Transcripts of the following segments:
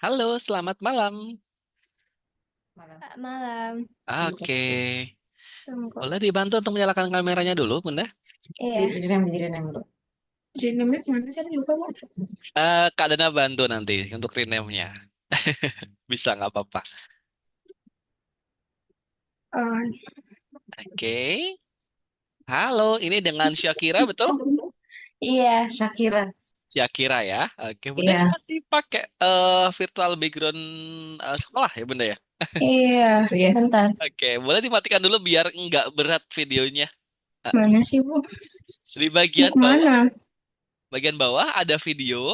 Halo, selamat malam. Malam. Malam. Oke, Tunggu. boleh dibantu untuk menyalakan kameranya dulu, Bunda? Iya. Di rename dulu. Rename mana sih? Aku lupa, Bu. Kak Dana bantu nanti untuk rename-nya. Bisa nggak apa-apa. Eh, Oke. Halo, ini dengan Syakira, betul? iya, Shakira. Syakira ya. Oke, Bunda ini Iya. masih pakai virtual background sekolah ya, Bunda ya? Iya. Iya. Bentar. Oke, boleh dimatikan dulu biar nggak berat videonya. Eh, Mana sih, Bu? Di Mau kemana? bagian bawah ada video,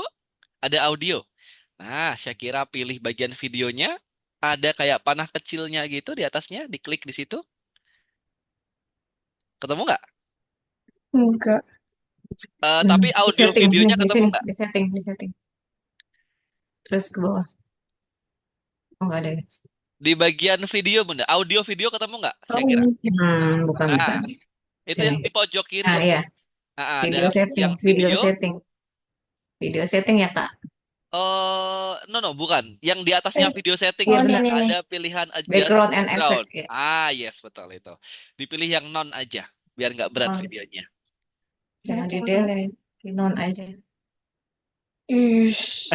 ada audio. Nah, Syakira pilih bagian videonya. Ada kayak panah kecilnya gitu di atasnya. Diklik di situ. Ketemu nggak? Enggak. Tapi Di audio setting nih, videonya di ketemu sini, nggak? di setting. Terus ke bawah. Oh, enggak ada ya. Di bagian video, Bunda. Audio video ketemu nggak, Oh, Syakira? bukan, Nah, bukan. itu Sini. yang di pojok kiri Ah, loh, iya. Bunda. Ada Video setting, yang video video. setting. Video setting ya, Kak? No, no, bukan. Yang di atasnya video setting Iya, itu benar. yang Nih. ada pilihan adjust Background and background. effect. Ya. Yes, betul itu. Dipilih yang non aja, biar nggak berat Non. videonya. Jangan di delete. Di non aja. Ish.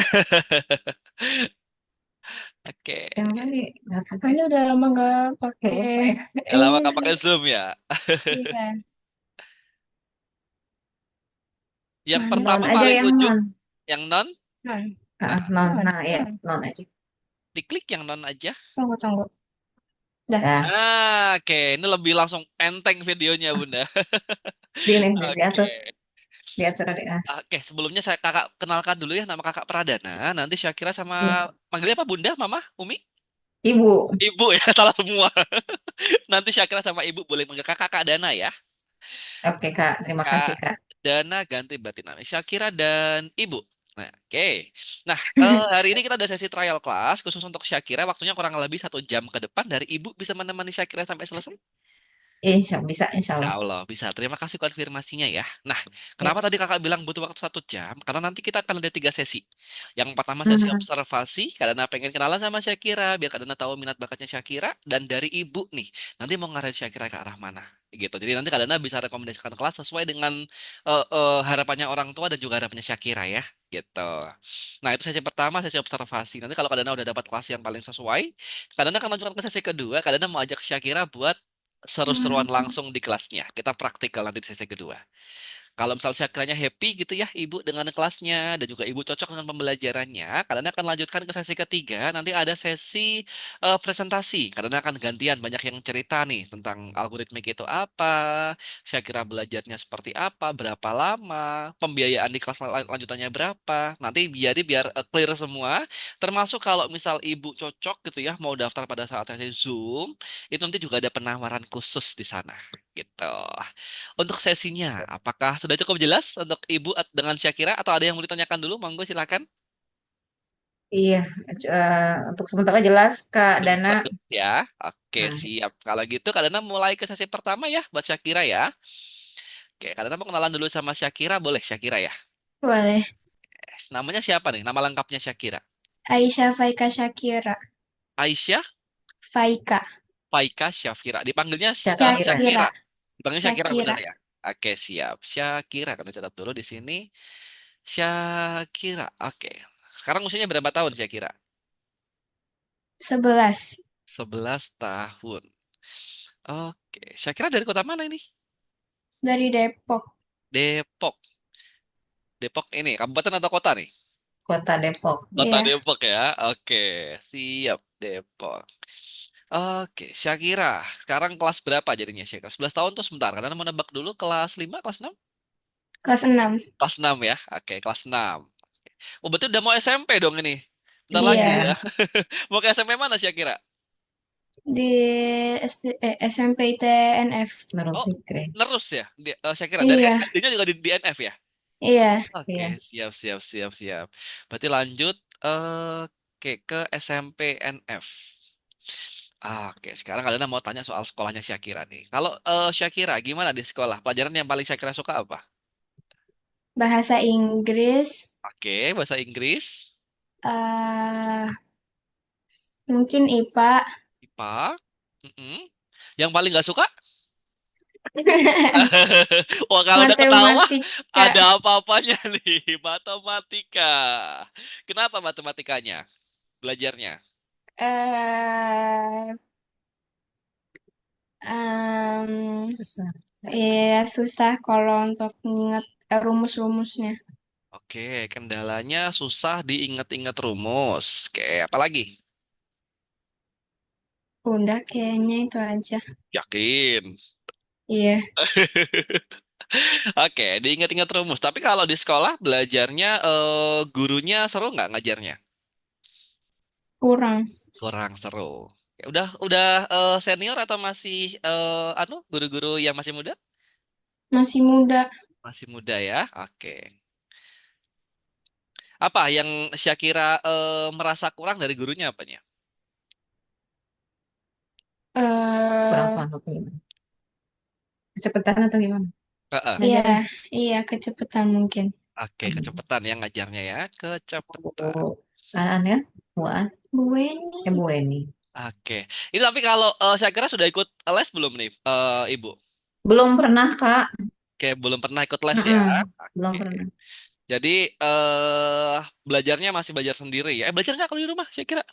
Oke. Yang tadi nggak apa-apa. Ini udah lama nggak pakai Gak lama ini nggak sih. pakai Zoom ya. Iya. Yang Mana pertama non aja paling yang ujung, non. yang non. Non. Nah, Non. Nah, ya, non aja. diklik yang non aja. Tunggu, tunggu. Dah. Ya. Oke, ini lebih langsung enteng videonya, Bunda. Sini, Oke. diatur. Diatur ada. Ah. Oke, sebelumnya saya kakak kenalkan dulu ya nama kakak Pradana. Nanti Syakira sama Iya. manggilnya apa Bunda, Mama, Umi? Ibu. Ibu ya, salah semua. Nanti Syakira sama Ibu boleh manggil kakak Kak Dana ya. Oke, Kak. Terima Kak kasih, Kak. Dana ganti berarti namanya Syakira dan Ibu. Nah, oke. Nah, hari ini kita ada sesi trial class khusus untuk Syakira. Waktunya kurang lebih 1 jam ke depan. Dari Ibu bisa menemani Syakira sampai selesai? Bisa, insya Ya Allah. Allah, bisa. Terima kasih konfirmasinya ya. Nah, Ya. kenapa tadi kakak bilang butuh waktu 1 jam? Karena nanti kita akan ada 3 sesi. Yang pertama sesi Mhm. observasi, karena pengen kenalan sama Syakira, biar karena tahu minat bakatnya Syakira. Dan dari ibu nih, nanti mau ngarahin Syakira ke arah mana. Gitu. Jadi nanti karena bisa rekomendasikan kelas sesuai dengan harapannya orang tua dan juga harapannya Syakira ya. Gitu. Nah, itu sesi pertama, sesi observasi. Nanti kalau Kadana udah dapat kelas yang paling sesuai, Kadana akan lanjutkan ke sesi kedua. Kadana mau ajak Syakira buat seru-seruan langsung di kelasnya. Kita praktikal nanti di sesi kedua. Kalau misal Syakranya happy gitu ya ibu dengan kelasnya dan juga ibu cocok dengan pembelajarannya, kalian akan lanjutkan ke sesi ketiga. Nanti ada sesi presentasi. Kalian akan gantian banyak yang cerita nih tentang algoritmik itu apa, Syakira belajarnya seperti apa, berapa lama, pembiayaan di kelas lanjutannya berapa. Nanti biar clear semua. Termasuk kalau misal ibu cocok gitu ya mau daftar pada saat sesi Zoom, itu nanti juga ada penawaran khusus di sana gitu. Untuk sesinya, apakah sudah cukup jelas untuk Ibu dengan Syakira atau ada yang mau ditanyakan dulu? Monggo silakan. Iya. Untuk sementara jelas, Kak Dana. Bagus ya. Oke, Nah, siap. Kalau gitu, kalian mulai ke sesi pertama ya buat Syakira ya. Oke, kalian mau kenalan dulu sama Syakira, boleh Syakira ya. boleh. Namanya siapa nih? Nama lengkapnya Syakira. Aisyah Faika Syakira. Aisyah Faika. Faika Syafira. Dipanggilnya Syakira. Syakira. Syakira. Dipanggil Syakira bener Syakira. ya. Oke, siap. Syakira. Kalian catat dulu di sini. Syakira. Oke. Sekarang usianya berapa tahun Syakira? 11. 11 tahun. Oke, Syakira dari kota mana ini? Dari Depok. Depok. Depok ini kabupaten atau kota nih? Kota Depok. Kota Iya. Depok ya. Oke, siap Depok. Oke, Syakira. Sekarang kelas berapa jadinya Syakira? 11 tahun tuh sebentar. Karena mau nebak dulu kelas 5, kelas 6? Kelas 6. Kelas 6 ya. Oke, kelas 6. Oh, berarti udah mau SMP dong ini. Bentar lagi ya. Iya. Mau ke SMP mana Syakira? Di SMP TNF. Nurul Oh, Fikri. nerus ya. Syakira. Dari Iya. SD-nya juga di NF ya? Iya. Oke, Iya. siap, siap, siap, siap. Berarti lanjut oke ke SMP NF. Oke, sekarang kalian mau tanya soal sekolahnya Syakira nih. Kalau Syakira, gimana di sekolah? Pelajaran yang paling Syakira suka apa? Bahasa Inggris. Oke, bahasa Inggris. eh mungkin IPA. IPA. Mm-mm. Yang paling nggak suka? Wah, kalau udah ketawa, Matematika. ada apa-apanya nih. Matematika. Kenapa matematikanya? Belajarnya? eh Susah. Iya, susah kalau untuk mengingat rumus-rumusnya. Oke, kendalanya susah diingat-ingat rumus. Oke, apa lagi? Udah, kayaknya itu aja. Yakin. Iya, Oke, diingat-ingat rumus. Tapi kalau di sekolah belajarnya gurunya seru nggak ngajarnya? kurang. Kurang seru. Ya, udah senior atau masih guru-guru yang masih muda? Masih muda. Masih muda ya. Oke. Apa yang Syakira merasa kurang dari gurunya apanya? Kurang eh paham apa gimana? Kecepatan atau gimana? Heeh. iya, Ngajarnya. iya, kecepatan mungkin. Oke, kecepatan ya ngajarnya ya. Kecepatan. Bu Aan kan? Bu Aan? Bu Weni. Bu Eni. Oke. Itu tapi kalau Syakira sudah ikut les belum nih, Ibu? Belum pernah, Kak. Oke, belum pernah ikut les ya. Mm-mm. Belum Oke. pernah. Jadi belajarnya masih belajar sendiri ya. Belajar nggak kalau di rumah, Syakira?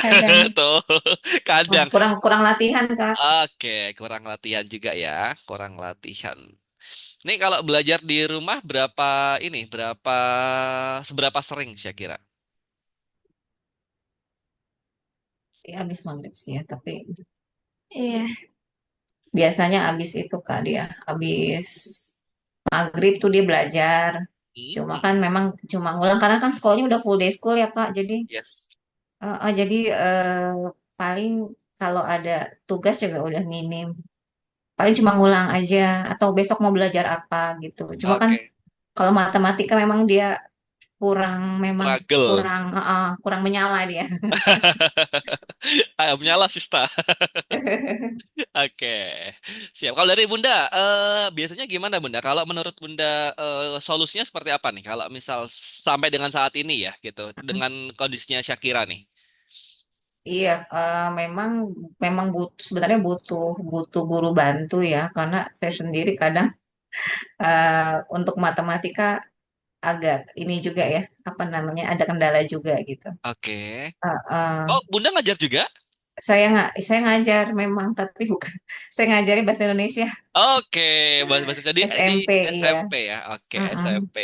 Kadang. Tuh, kadang. Kurang kurang latihan, Kak. Oke, kurang latihan juga ya. Kurang latihan. Nih kalau belajar di rumah seberapa sering Syakira? Ya, habis maghrib sih ya, tapi Iya. biasanya habis itu, Kak, dia. Habis maghrib tuh dia belajar. Cuma Hmm, kan memang cuma ngulang karena kan sekolahnya udah full day school ya, Kak. yes. Jadi paling kalau ada tugas juga udah minim. Paling cuma ngulang aja atau besok mau belajar apa gitu. Cuma kan Oke, kalau matematika memang dia memang struggle. kurang menyala dia. Ayo menyala Sista. Oke, siap. Kalau dari Bunda, biasanya gimana Bunda? Kalau menurut Bunda, solusinya seperti apa nih? Kalau misal sampai dengan saat ini ya, gitu, dengan kondisinya Syakira nih. Iya, memang memang butuh sebenarnya butuh butuh guru bantu ya karena saya sendiri kadang untuk matematika agak ini juga ya apa namanya ada kendala juga gitu. Oke. Eh, eh, Oh, Bunda ngajar juga? saya ngajar memang tapi bukan saya ngajarin bahasa Indonesia Oke, bahasa jadi di SMP iya. SMP ya. Oke, Mm-mm. SMP.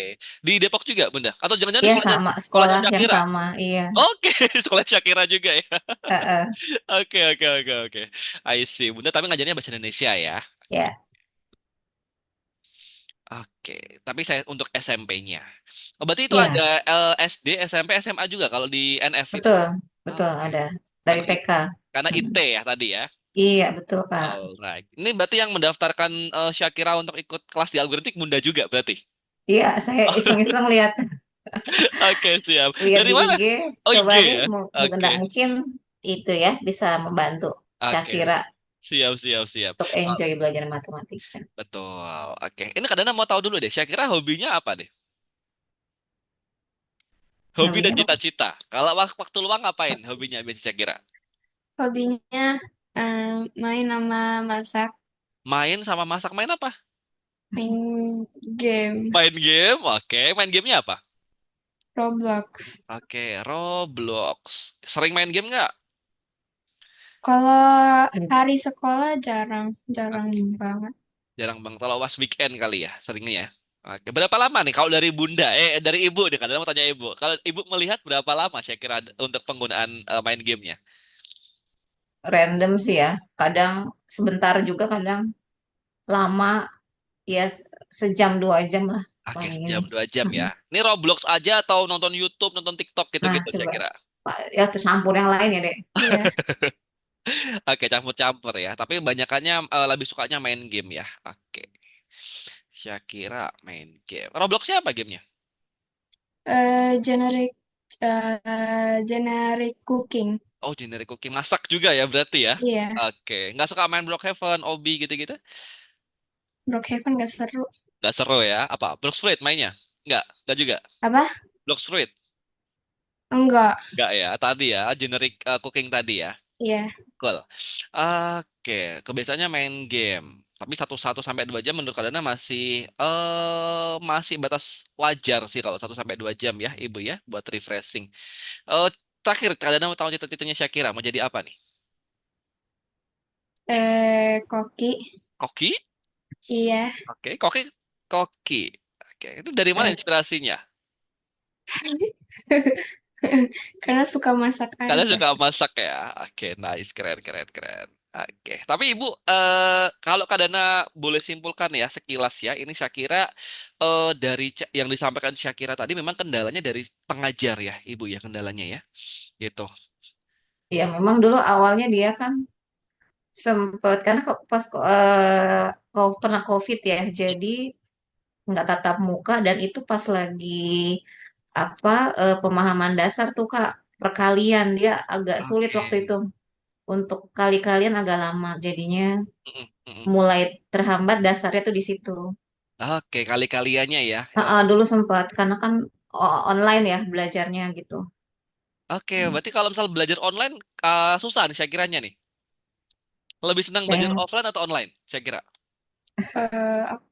Di Depok juga, Bunda. Atau jangan-jangan di Iya sekolahnya sama sekolahnya sekolah yang Syakira? sama iya. Oke, sekolah Syakira juga ya. Eh, eh, Oke, oke, oke, oke. I see. Bunda tapi ngajarnya bahasa Indonesia ya. ya Oke, tapi saya untuk SMP-nya. Oh, berarti itu iya ada SD, SMP, SMA juga kalau di NF itu. betul betul Oke. ada dari Karena TK. karena Mm. IT ya tadi ya. Iya betul Kak. Alright. Ini berarti yang mendaftarkan Syakira untuk ikut kelas di algoritmik Bunda juga berarti. Iya saya iseng-iseng lihat Oke, siap. lihat Dari di mana? IG, Oh, coba IG deh ya. nggak Oke. mungkin itu ya bisa membantu Oke. Syakira Siap, siap, siap. untuk Oh, enjoy belajar matematika. betul. Oke. Ini kadang mau tahu dulu deh. Syakira hobinya apa deh? Hobi dan Hobinya apa? cita-cita. Kalau waktu luang ngapain hobinya biasa Syakira? Hobinya main sama masak, Main sama masak, main apa? main game, Main game, oke. Main gamenya apa? Roblox. Oke, Roblox. Sering main game nggak? Kalau Hmm. hari sekolah jarang, jarang Oke, banget. jarang banget. Kalau pas weekend kali ya, seringnya ya. Oke, berapa lama nih kalau dari Bunda? Dari Ibu nih, kadang mau tanya Ibu. Kalau Ibu melihat berapa lama saya kira untuk penggunaan main gamenya? Random sih ya. Kadang sebentar juga, kadang lama ya sejam 2 jam lah Oke, paling ini. sejam 2 jam ya. Mm-mm. Ini Roblox aja atau nonton YouTube, nonton TikTok Nah gitu-gitu saya coba kira. Ya terus campur yang lain ya dek. Iya. Oke, campur-campur ya. Tapi banyakannya lebih sukanya main game ya. Oke, Syakira main game. Robloxnya apa gamenya? Generic, generic cooking. Oh, generic cooking. Masak juga ya berarti ya? Iya. Oke. Nggak suka main Blockhaven, Obi gitu-gitu? Brookhaven gak seru. Nggak seru ya? Apa? Blox Fruit mainnya? Nggak juga. Apa? Blox Fruit. Enggak. Enggak ya, tadi ya, generic cooking tadi ya. Iya. Cool. Oke, kebiasaannya main game. Tapi satu sampai 2 jam menurut kalian masih batas wajar sih kalau 1 sampai 2 jam ya, Ibu ya, buat refreshing. Eh Terakhir kalian mau tahu cita-citanya Shakira mau jadi apa nih? Koki. Koki? Iya. Oke, koki, koki. Oke, itu dari mana Eh, inspirasinya? Karena suka masak Kalian aja. suka masak ya? Oke, nice, keren, keren, keren. Oke, tapi Ibu, kalau Kadana boleh simpulkan ya sekilas ya, ini Shakira dari yang disampaikan Shakira tadi memang kendalanya dari pengajar ya, Ibu ya kendalanya ya, gitu. ya memang dulu awalnya dia kan sempet karena pas pernah COVID ya, jadi nggak tatap muka dan itu pas lagi pemahaman dasar tuh Kak, perkalian dia agak sulit Oke. waktu itu untuk kali-kalian agak lama jadinya Mm-mm, mm-mm. mulai terhambat dasarnya tuh di situ. Oke, kali-kaliannya ya. Dulu sempat karena kan online ya belajarnya gitu. Oke, berarti kalau misal belajar online susah nih Shakiranya nih. Lebih senang belajar Dan offline atau online, Shakira?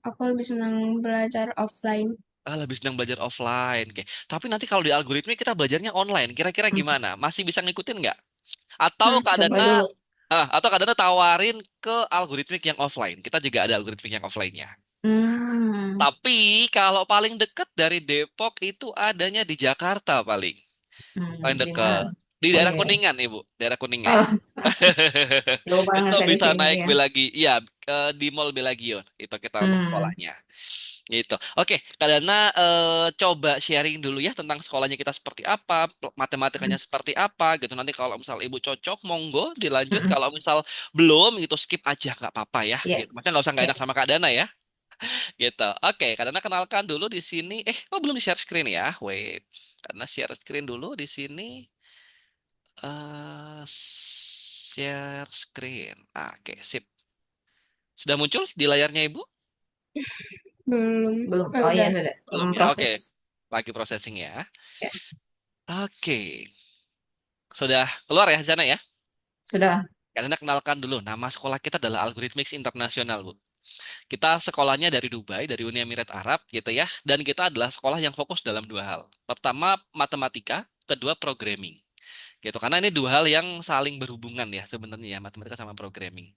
Aku lebih senang belajar offline. Lebih senang belajar offline. Oke. Tapi nanti kalau di algoritma kita belajarnya online, kira-kira gimana? Masih bisa ngikutin nggak? Atau Masih. coba keadaannya dulu. tawarin ke algoritmik yang offline. Kita juga ada algoritmik yang offline-nya. Hmm, Tapi kalau paling dekat dari Depok itu adanya di Jakarta paling. Paling di dekat. mana? Di Oh daerah iya. Kuningan, Ibu. Daerah Kuningan. Oh, jauh banget Itu dari bisa sini naik ya. Belagi. Iya, di Mall Belagion. Itu kita untuk Hmm. sekolahnya. Gitu. Oke, Kak Dana coba sharing dulu ya tentang sekolahnya kita seperti apa, matematikanya seperti apa gitu. Nanti kalau misal Ibu cocok, monggo dilanjut. Mm-mm. Kalau misal belum gitu skip aja nggak apa-apa ya. Ya, Gitu. Maksudnya nggak ya. enak sama Kak Dana ya. Gitu. Oke, Kak Dana kenalkan dulu di sini. Oh belum di share screen ya. Wait. Karena share screen dulu di sini. Share screen. Oke, sip. Sudah muncul di layarnya Ibu? Belum. Belum. Oh iya Udah. sudah. Belum ya. Oke, Proses. lagi processing ya. Ya, Oke. Sudah keluar ya di sana ya? sudah. Karena kenalkan dulu, nama sekolah kita adalah Algorithmics Internasional, Bu. Kita sekolahnya dari Dubai, dari Uni Emirat Arab, gitu ya. Dan kita adalah sekolah yang fokus dalam 2 hal. Pertama, matematika. Kedua, programming. Gitu. Karena ini 2 hal yang saling berhubungan ya sebenarnya ya, matematika sama programming.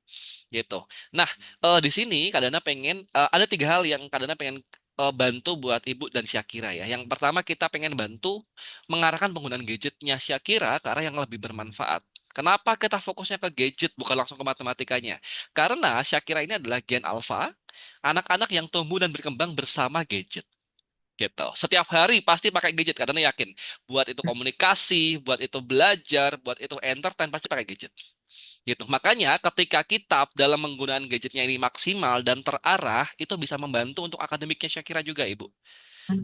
Gitu. Nah, di sini Kadana pengen, ada 3 hal yang Kadana pengen bantu buat Ibu dan Syakira ya. Yang pertama kita pengen bantu mengarahkan penggunaan gadgetnya Syakira ke arah yang lebih bermanfaat. Kenapa kita fokusnya ke gadget bukan langsung ke matematikanya? Karena Syakira ini adalah gen alpha, anak-anak yang tumbuh dan berkembang bersama gadget. Gitu. Setiap hari pasti pakai gadget karena yakin. Buat itu komunikasi, buat itu belajar, buat itu entertain pasti pakai gadget. Gitu. Makanya ketika kita dalam menggunakan gadgetnya ini maksimal dan terarah, itu bisa membantu untuk akademiknya Syakira juga, Ibu.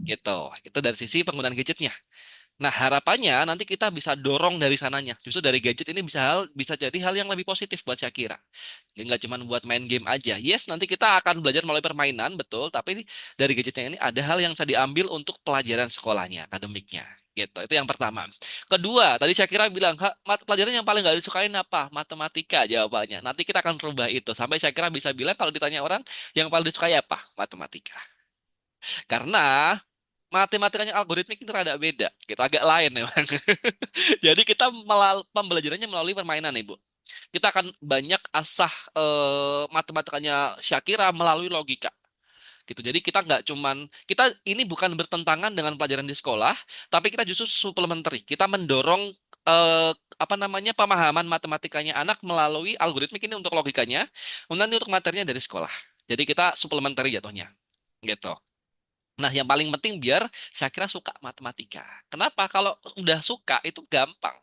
Gitu. Itu dari sisi penggunaan gadgetnya. Nah, harapannya nanti kita bisa dorong dari sananya. Justru dari gadget ini bisa jadi hal yang lebih positif buat Shakira. Ya, nggak cuma buat main game aja. Yes, nanti kita akan belajar melalui permainan, betul. Tapi dari gadgetnya ini ada hal yang bisa diambil untuk pelajaran sekolahnya, akademiknya. Gitu. Itu yang pertama. Kedua, tadi Shakira bilang, pelajaran yang paling nggak disukain apa? Matematika jawabannya. Nanti kita akan rubah itu. Sampai Shakira bisa bilang kalau ditanya orang, yang paling disukai apa? Matematika. Karena matematikanya algoritmik itu rada beda, gitu agak lain memang. Jadi kita pembelajarannya melalui permainan, Ibu. Kita akan banyak asah matematikanya Shakira melalui logika. Gitu. Jadi kita nggak cuman kita ini bukan bertentangan dengan pelajaran di sekolah, tapi kita justru supplementary. Kita mendorong eh, apa namanya pemahaman matematikanya anak melalui algoritmik ini untuk logikanya, nanti untuk materinya dari sekolah. Jadi kita supplementary jatuhnya. Gitu. Nah, yang paling penting biar Syakira suka matematika. Kenapa? Kalau udah suka itu gampang.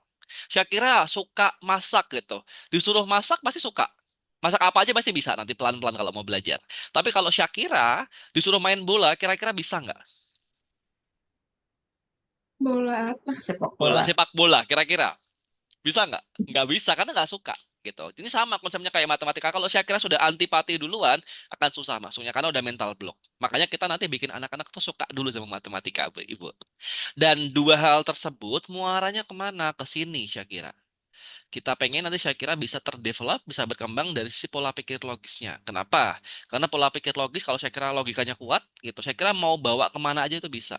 Syakira suka masak gitu. Disuruh masak pasti suka. Masak apa aja pasti bisa nanti pelan-pelan kalau mau belajar. Tapi kalau Syakira disuruh main bola, kira-kira bisa nggak? Bola apa? Sepak Bola bola. sepak bola, kira-kira bisa nggak? Nggak bisa karena nggak suka. gitu. Ini sama konsepnya kayak matematika. Kalau Syakira sudah antipati duluan, akan susah masuknya karena udah mental block. Makanya kita nanti bikin anak-anak tuh suka dulu sama matematika, Bu, Ibu. Dan dua hal tersebut muaranya kemana? Ke sini, Syakira. Kita pengen nanti Syakira bisa terdevelop, bisa berkembang dari sisi pola pikir logisnya. Kenapa? Karena pola pikir logis kalau Syakira logikanya kuat, gitu. Syakira mau bawa kemana aja itu bisa,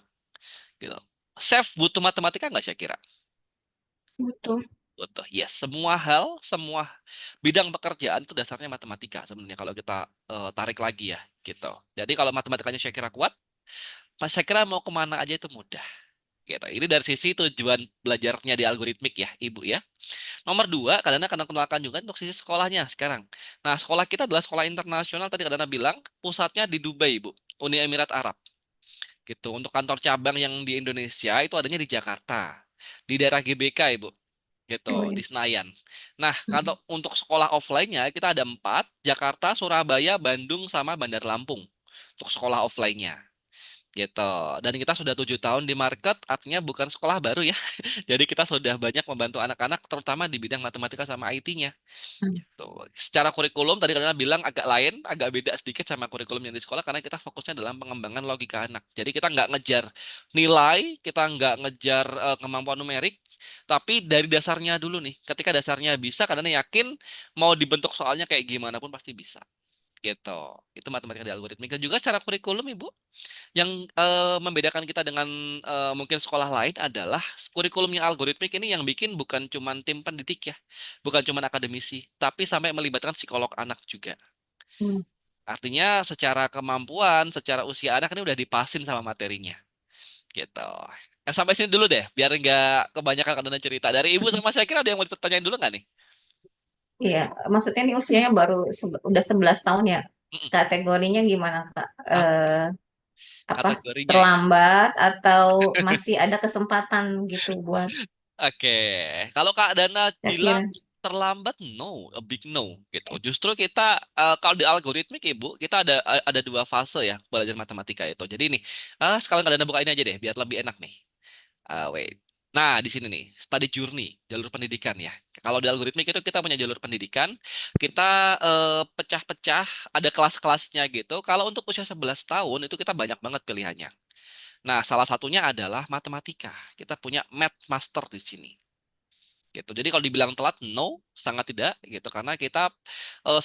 gitu. Chef butuh matematika nggak Syakira? Butuh. Butuh. Yes, semua hal, semua bidang pekerjaan itu dasarnya matematika sebenarnya kalau kita tarik lagi ya, gitu. Jadi kalau matematikanya Syakira kuat, Mas Syakira mau kemana aja itu mudah. Gitu. Ini dari sisi tujuan belajarnya di algoritmik ya, Ibu ya. Nomor dua, kadang kadang kenalkan juga untuk sisi sekolahnya sekarang. Nah, sekolah kita adalah sekolah internasional. Tadi kadang bilang pusatnya di Dubai, Bu, Uni Emirat Arab. Gitu. Untuk kantor cabang yang di Indonesia itu adanya di Jakarta, di daerah GBK, Ibu. Gitu, Oh, ya. di Senayan. Nah, kalau untuk sekolah offline-nya kita ada empat, Jakarta, Surabaya, Bandung, sama Bandar Lampung. Untuk sekolah offline-nya. Gitu. Dan kita sudah 7 tahun di market, artinya bukan sekolah baru ya. Jadi kita sudah banyak membantu anak-anak, terutama di bidang matematika sama IT-nya. Tuh. Secara kurikulum tadi kalian bilang agak lain, agak beda sedikit sama kurikulum yang di sekolah karena kita fokusnya dalam pengembangan logika anak. Jadi kita nggak ngejar nilai, kita nggak ngejar kemampuan numerik, tapi dari dasarnya dulu nih. Ketika dasarnya bisa, kalian yakin mau dibentuk soalnya kayak gimana pun pasti bisa. Gitu. Itu matematika di algoritmika juga secara kurikulum, Ibu. Yang membedakan kita dengan mungkin sekolah lain adalah kurikulumnya algoritmik ini yang bikin bukan cuma tim pendidik ya, bukan cuma akademisi, tapi sampai melibatkan psikolog anak juga. Hmm. Artinya secara kemampuan, secara usia anak ini udah dipasin sama materinya. Gitu. Sampai sini dulu deh, biar nggak kebanyakan kadang cerita. Dari Ibu sama saya kira ada yang mau ditanyain dulu nggak nih? Iya, maksudnya ini usianya baru udah 11 tahun ya. Mm-mm. Kategorinya gimana, Kak? Oke, Apa kategorinya ya. terlambat atau masih ada kesempatan gitu buat Oke, kalau Kak Dana bilang Shakira? terlambat, no, a big no, gitu. Justru kita kalau di algoritmik Ibu, kita ada dua fase ya belajar matematika itu. Jadi nih, sekalian Kak Dana buka ini aja deh, biar lebih enak nih. Wait. Nah, di sini nih, study journey, jalur pendidikan ya. Kalau di algoritmik itu kita punya jalur pendidikan, kita pecah-pecah, ada kelas-kelasnya gitu. Kalau untuk usia 11 tahun itu kita banyak banget pilihannya. Nah, salah satunya adalah matematika. Kita punya Math Master di sini. Gitu. Jadi kalau dibilang telat, no, sangat tidak gitu karena kita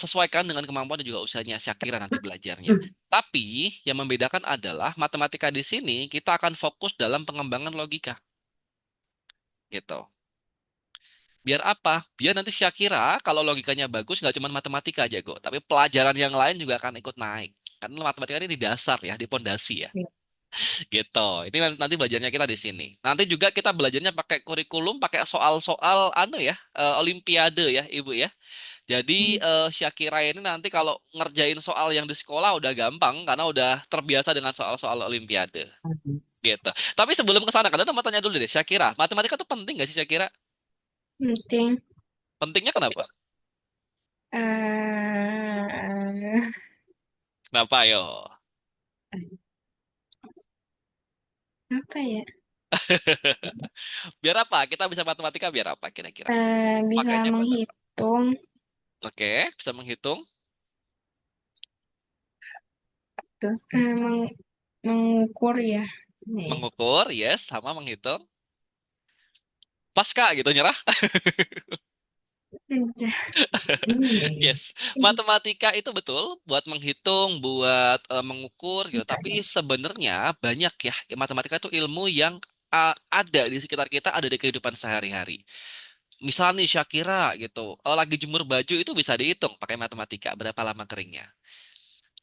sesuaikan dengan kemampuan dan juga usianya Syakira nanti belajarnya. Tapi yang membedakan adalah matematika di sini kita akan fokus dalam pengembangan logika gitu. Biar apa? Biar nanti Syakira kalau logikanya bagus nggak cuma matematika aja kok, tapi pelajaran yang lain juga akan ikut naik. Karena matematika ini di dasar ya, di pondasi ya. Gitu. Ini nanti belajarnya kita di sini. Nanti juga kita belajarnya pakai kurikulum, pakai soal-soal anu ya, olimpiade ya, Ibu ya. Jadi Syakira ini nanti kalau ngerjain soal yang di sekolah udah gampang karena udah terbiasa dengan soal-soal olimpiade. Gitu. Tapi sebelum ke sana, kalian mau tanya dulu deh, Syakira, matematika tuh penting gak sih Syakira? Penting. Pentingnya kenapa? eh Kenapa yo? Apa ya? Biar apa? Kita bisa matematika biar apa kira-kira? Bisa Makanya buat apa? menghitung, Oke, bisa menghitung, Tuh. mengukur ya. Nih. mengukur, yes, sama menghitung. Pas Kak gitu nyerah. Udah. Ini. Yes, matematika itu betul buat menghitung, buat mengukur gitu. Tapi sebenarnya banyak ya, matematika itu ilmu yang ada di sekitar kita, ada di kehidupan sehari-hari. Misal nih Syakira gitu, lagi jemur baju itu bisa dihitung pakai matematika berapa lama keringnya.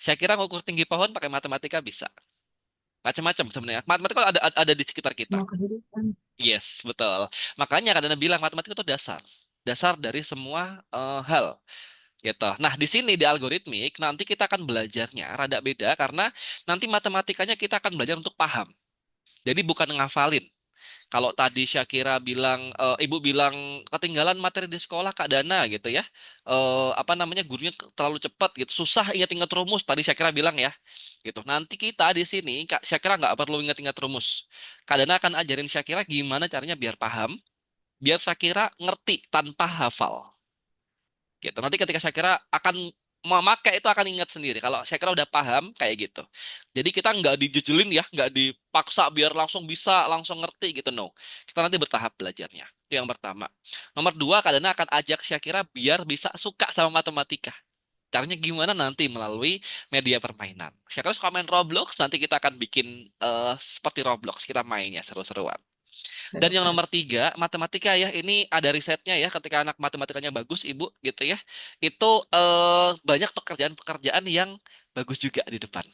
Syakira ngukur tinggi pohon pakai matematika bisa. Macam-macam sebenarnya. Matematika ada di sekitar kita. Semua kehidupan. Yes, betul. Makanya kadang bilang matematika itu dasar. Dasar dari semua hal. Gitu. Nah, di sini di algoritmik nanti kita akan belajarnya rada beda karena nanti matematikanya kita akan belajar untuk paham. Jadi bukan ngafalin. Kalau tadi Syakira bilang, Ibu bilang ketinggalan materi di sekolah Kak Dana gitu ya. Apa namanya gurunya terlalu cepat gitu, susah ingat-ingat rumus. Tadi Syakira bilang ya, gitu. Nanti kita di sini Kak Syakira nggak perlu ingat-ingat rumus. Kak Dana akan ajarin Syakira gimana caranya biar paham, biar Syakira ngerti tanpa hafal. Gitu. Nanti ketika Syakira akan memakai itu akan ingat sendiri. Kalau Syakira udah paham kayak gitu. Jadi kita nggak dijujulin ya, nggak dipaksa biar langsung bisa, langsung ngerti gitu. No. Kita nanti bertahap belajarnya. Itu yang pertama. Nomor dua, kadang akan ajak Syakira biar bisa suka sama matematika. Caranya gimana nanti melalui media permainan. Syakira suka main Roblox, nanti kita akan bikin seperti Roblox, kita mainnya seru-seruan. Dan yang nomor tiga, matematika ya, ini ada risetnya ya, ketika anak matematikanya bagus, Ibu, gitu ya, itu banyak pekerjaan-pekerjaan yang bagus juga di depan,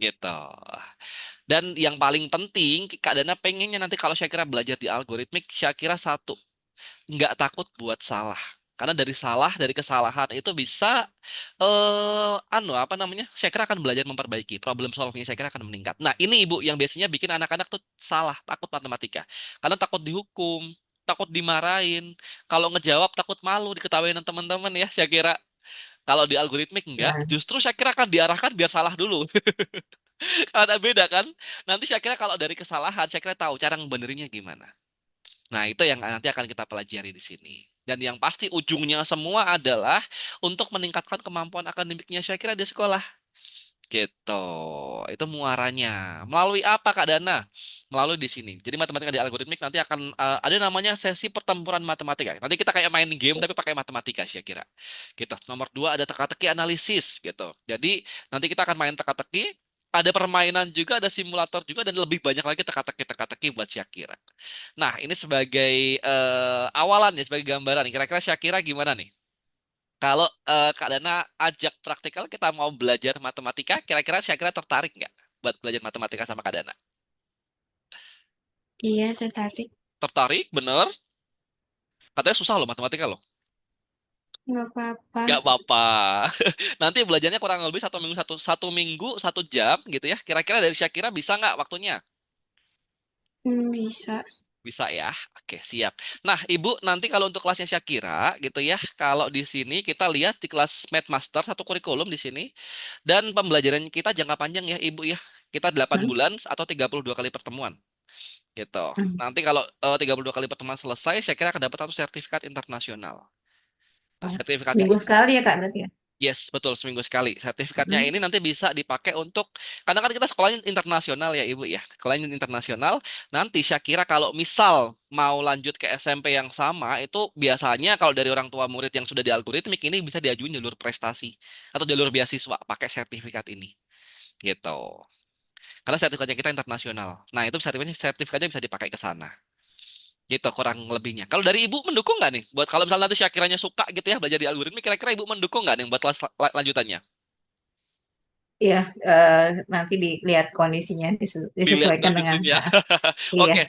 gitu. Dan yang paling penting, Kak Dana pengennya nanti kalau Syakira belajar di algoritmik, Syakira satu, nggak takut buat salah. Karena dari kesalahan itu bisa, apa namanya, saya kira akan belajar memperbaiki. Problem solving saya kira akan meningkat. Nah, ini Ibu yang biasanya bikin anak-anak tuh salah, takut matematika. Karena takut dihukum, takut dimarahin. Kalau ngejawab takut malu diketawain teman-teman ya, saya kira. Kalau di algoritmik enggak, Ya, justru saya kira akan diarahkan biar salah dulu. Ada beda kan? Nanti saya kira kalau dari kesalahan, saya kira tahu cara ngebenerinnya gimana. Nah, itu yang nanti akan kita pelajari di sini. Dan yang pasti ujungnya semua adalah untuk meningkatkan kemampuan akademiknya Syakira di sekolah. Gitu. Itu muaranya. Melalui apa Kak Dana? Melalui di sini. Jadi matematika di algoritmik nanti akan ada namanya sesi pertempuran matematika. Nanti kita kayak main game tapi pakai matematika Syakira. Gitu. Nomor dua ada teka-teki analisis gitu. Jadi nanti kita akan main teka-teki, ada permainan juga, ada simulator juga, dan lebih banyak lagi teka-teki buat Syakira. Nah, ini sebagai awalan ya, sebagai gambaran. Kira-kira Syakira gimana nih? Kalau Kak Dana ajak praktikal kita mau belajar matematika, kira-kira Syakira tertarik nggak buat belajar matematika sama Kak Dana? Iya, tertarik. Tertarik, bener? Katanya susah loh matematika loh. Nggak apa-apa. Nggak apa-apa. Nanti belajarnya kurang lebih satu jam gitu ya. Kira-kira dari Syakira bisa nggak waktunya? Bisa. Bisa ya. Oke, siap. Nah, Ibu, nanti kalau untuk kelasnya Syakira gitu ya, kalau di sini kita lihat di kelas Math Master satu kurikulum di sini, dan pembelajaran kita jangka panjang ya, Ibu ya. Kita 8 hmm, bulan atau 32 kali pertemuan gitu. hmm. Nanti kalau 32 kali pertemuan selesai, saya kira akan dapat satu sertifikat internasional. Nah, Oh, sertifikatnya seminggu sekali ya Kak berarti ya? yes, betul seminggu sekali. Sertifikatnya Hmm. ini nanti bisa dipakai untuk, karena kan kita sekolahnya internasional ya Ibu ya. Sekolahnya internasional. Nanti Syakira kalau misal mau lanjut ke SMP yang sama, itu biasanya kalau dari orang tua murid yang sudah di algoritmik ini bisa diajuin jalur prestasi atau jalur beasiswa pakai sertifikat ini. Gitu. Karena sertifikatnya kita internasional. Nah, itu sertifikatnya bisa dipakai ke sana. Gitu kurang lebihnya. Kalau dari Ibu mendukung nggak nih? Buat kalau misalnya nanti Syakiranya suka gitu ya belajar di algoritmik, kira-kira Ibu mendukung nggak nih buat kelas lanjutannya? Iya, nanti dilihat kondisinya Dilihat disesuaikan dengan kondisinya. iya, Oke,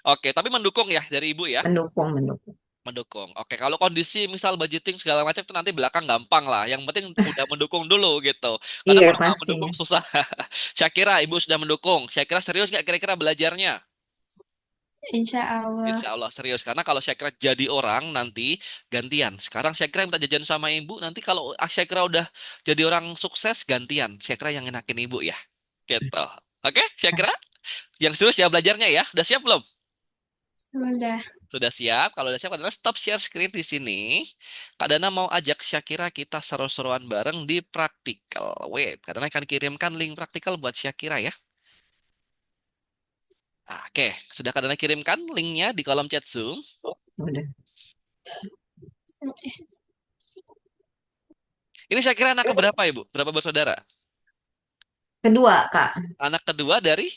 oke. Tapi mendukung ya dari ibu ya, mendukung mendukung. mendukung. Oke, kalau kondisi misal budgeting segala macam itu nanti belakang gampang lah. Yang penting udah mendukung dulu gitu. Karena Iya kalau nggak pastinya. mendukung susah. Syakira, ibu sudah mendukung. Syakira serius nggak kira-kira belajarnya? Insya Allah. Insya Allah serius. Karena kalau Syakira jadi orang nanti gantian. Sekarang Syakira minta jajan sama ibu. Nanti kalau Syakira udah jadi orang sukses gantian. Syakira yang enakin ibu ya. Gitu. Oke, Syakira? Yang serius ya belajarnya ya. Udah siap belum? Sudah. Sudah siap? Kalau udah siap, Kak Dana stop share screen di sini. Kak Dana mau ajak Syakira kita seru-seruan bareng di praktikal. Wait, Kak Dana akan kirimkan link praktikal buat Syakira ya. Oke, sudah Kak Dana kirimkan linknya di kolom chat Zoom. Udah. Ini Syakira anak keberapa Ibu? Berapa bersaudara? Kedua Kak, Anak kedua dari?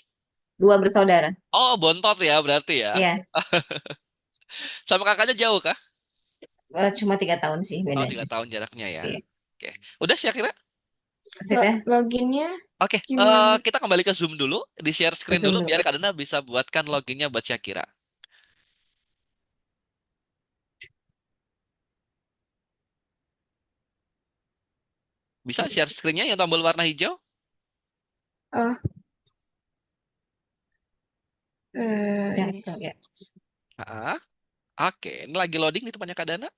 dua bersaudara. Oh, bontot ya berarti ya. Iya, Sama kakaknya jauh kah? cuma 3 tahun sih Oh, bedanya. 3 tahun jaraknya ya. Iya, Oke, udah Syakira? sip ya. Loginnya Oke, gimana? kita kembali ke Zoom dulu, di share screen Zoom dulu biar dulu. Kak Dana bisa buatkan loginnya buat Syakira. Bisa share screen-nya yang tombol warna hijau? Oh, Ya, ini. tuh, ya. Ah, oke, ini lagi loading di tempatnya Kak Dana.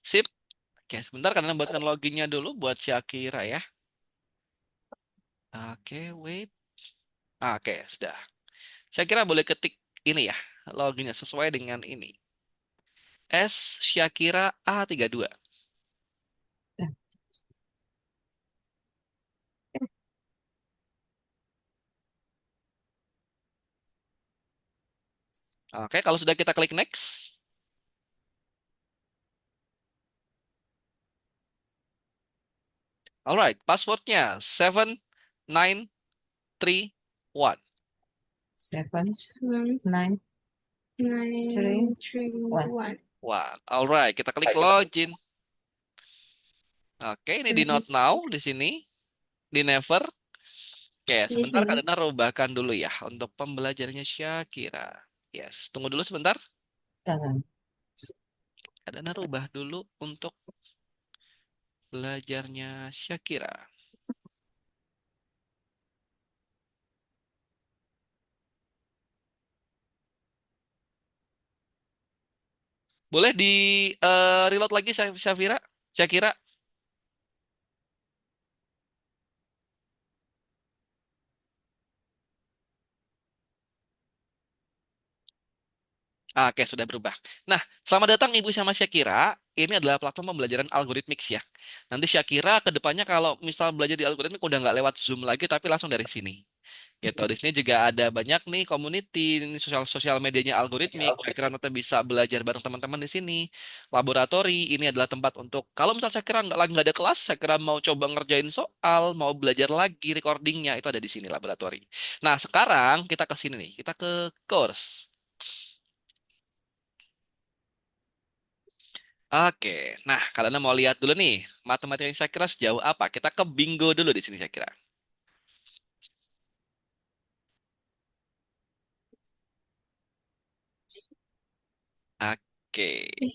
Sip. Oke, sebentar Kak Dana buatkan loginnya dulu buat Syakira ya. Oke, wait. Oke, sudah. Syakira boleh ketik ini ya, loginnya sesuai dengan ini. S Syakira A32. Oke, kalau sudah kita klik next. Alright, passwordnya 7931. 7, Seven, 9, 3, nine, three, 1. one. One. Alright, kita klik login. Oke, ini di not Terus now di sini, di never. Oke, di sebentar sini. Kak Dana rubahkan dulu ya untuk pembelajarannya Syakira. Yes, tunggu dulu sebentar. Jangan. Kak Dana rubah dulu untuk belajarnya Syakira. Boleh di reload lagi Syafira? Syakira? Ah, oke, sudah berubah. Nah, selamat datang Ibu sama Syakira. Ini adalah platform pembelajaran algoritmik ya. Nanti Syakira ke depannya kalau misal belajar di algoritmik udah nggak lewat Zoom lagi, tapi langsung dari sini. Gitu. Di sini juga ada banyak nih community, ini sosial sosial medianya algoritmik. Syakira nanti bisa belajar bareng teman-teman di sini. Laboratori ini adalah tempat untuk kalau misal Syakira nggak ada kelas, Syakira mau coba ngerjain soal, mau belajar lagi recordingnya itu ada di sini laboratori. Nah, sekarang kita ke sini nih, kita ke course. Oke, nah kalian mau lihat dulu nih matematika yang saya kira sejauh apa. Kita ke bingo dulu di sini saya kira. Oke, Ih,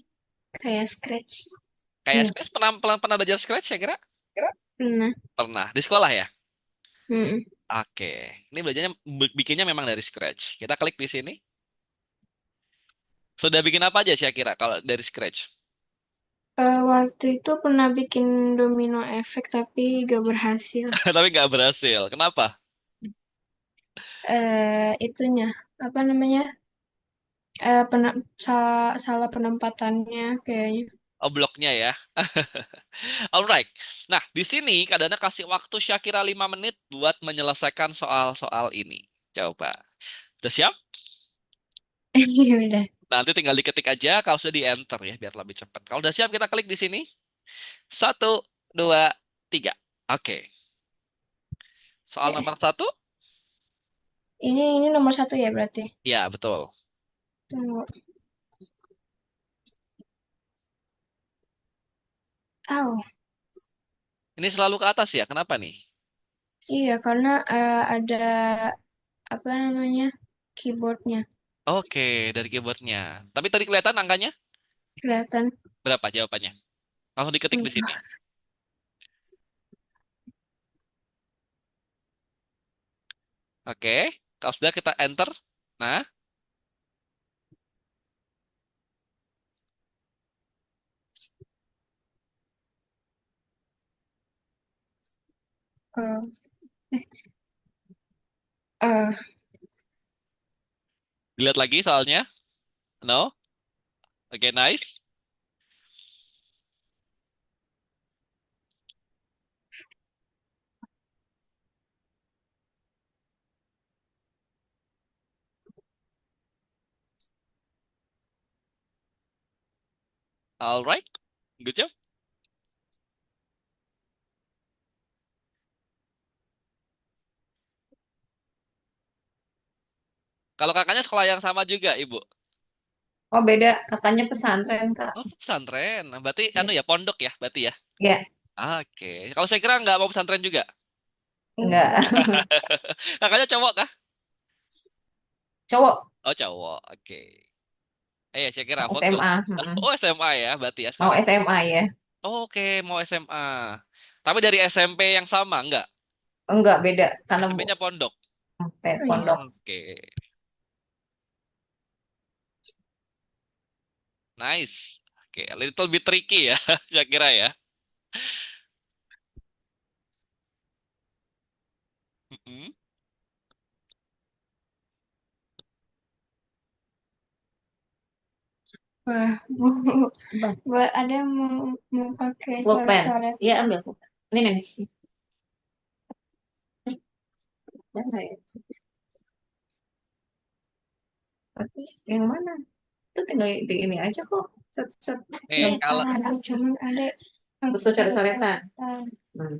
kayak scratch. kayak Iya. Scratch pernah belajar Scratch saya kira? Nah, Pernah di sekolah ya. mm-mm. Oke, ini belajarnya bikinnya memang dari Scratch. Kita klik di sini. Sudah bikin apa aja saya kira kalau dari Scratch? Waktu itu pernah bikin domino efek tapi gak berhasil. Tapi nggak berhasil. Kenapa? Itunya apa namanya? Salah penempatannya kayaknya. Oh, bloknya ya. Alright. Nah, di sini kadang kasih waktu Syakira 5 menit buat menyelesaikan soal-soal ini. Coba. Udah siap? Ya udah. Nanti tinggal diketik aja kalau sudah di enter ya biar lebih cepat. Kalau udah siap kita klik di sini. Satu, dua, tiga. Oke. Soal Eh, nomor satu? ini nomor satu ya berarti. Ya, betul. Tunggu. Aw, Ini selalu ke atas ya. Kenapa nih? iya karena ada apa namanya keyboardnya Oke, dari keyboardnya. Tapi tadi kelihatan angkanya? kelihatan. Berapa jawabannya? Langsung diketik di sini. Enggak. Oke. Kalau sudah kita enter. Nah, Eh, eh, dilihat lagi soalnya. No? Oke, nice. Alright. Good job. Kalau kakaknya sekolah yang sama juga, Ibu. Oh, beda. Kakaknya pesantren, Kak. Oh, pesantren. Nah, berarti anu Ya. ya pondok ya, berarti ya. Ya, Oke. Kalau saya kira nggak mau pesantren juga. enggak. Kakaknya cowok kah? Cowok. Oh, cowok. Oke. Saya kira Mau foto. SMA. Oh, SMA ya, berarti ya Mau sekarang. SMA ya. Oke, mau SMA. Tapi dari SMP yang sama, enggak? Enggak, beda. Karena SMP-nya pondok. oh iya. pondok. Oke. Nice. Oke, a little bit tricky ya, saya kira ya. Mm-mm. Wah, Bang, buat ada yang mau pakai pulpen. coret-coret. Iya, ambil pulpen. Ini nih. Dan saya. Tapi yang mana? Itu tinggal di ini aja kok. Set set Nih, kalau Ada, cuman ada terus tuh coret-coretan. Hmm.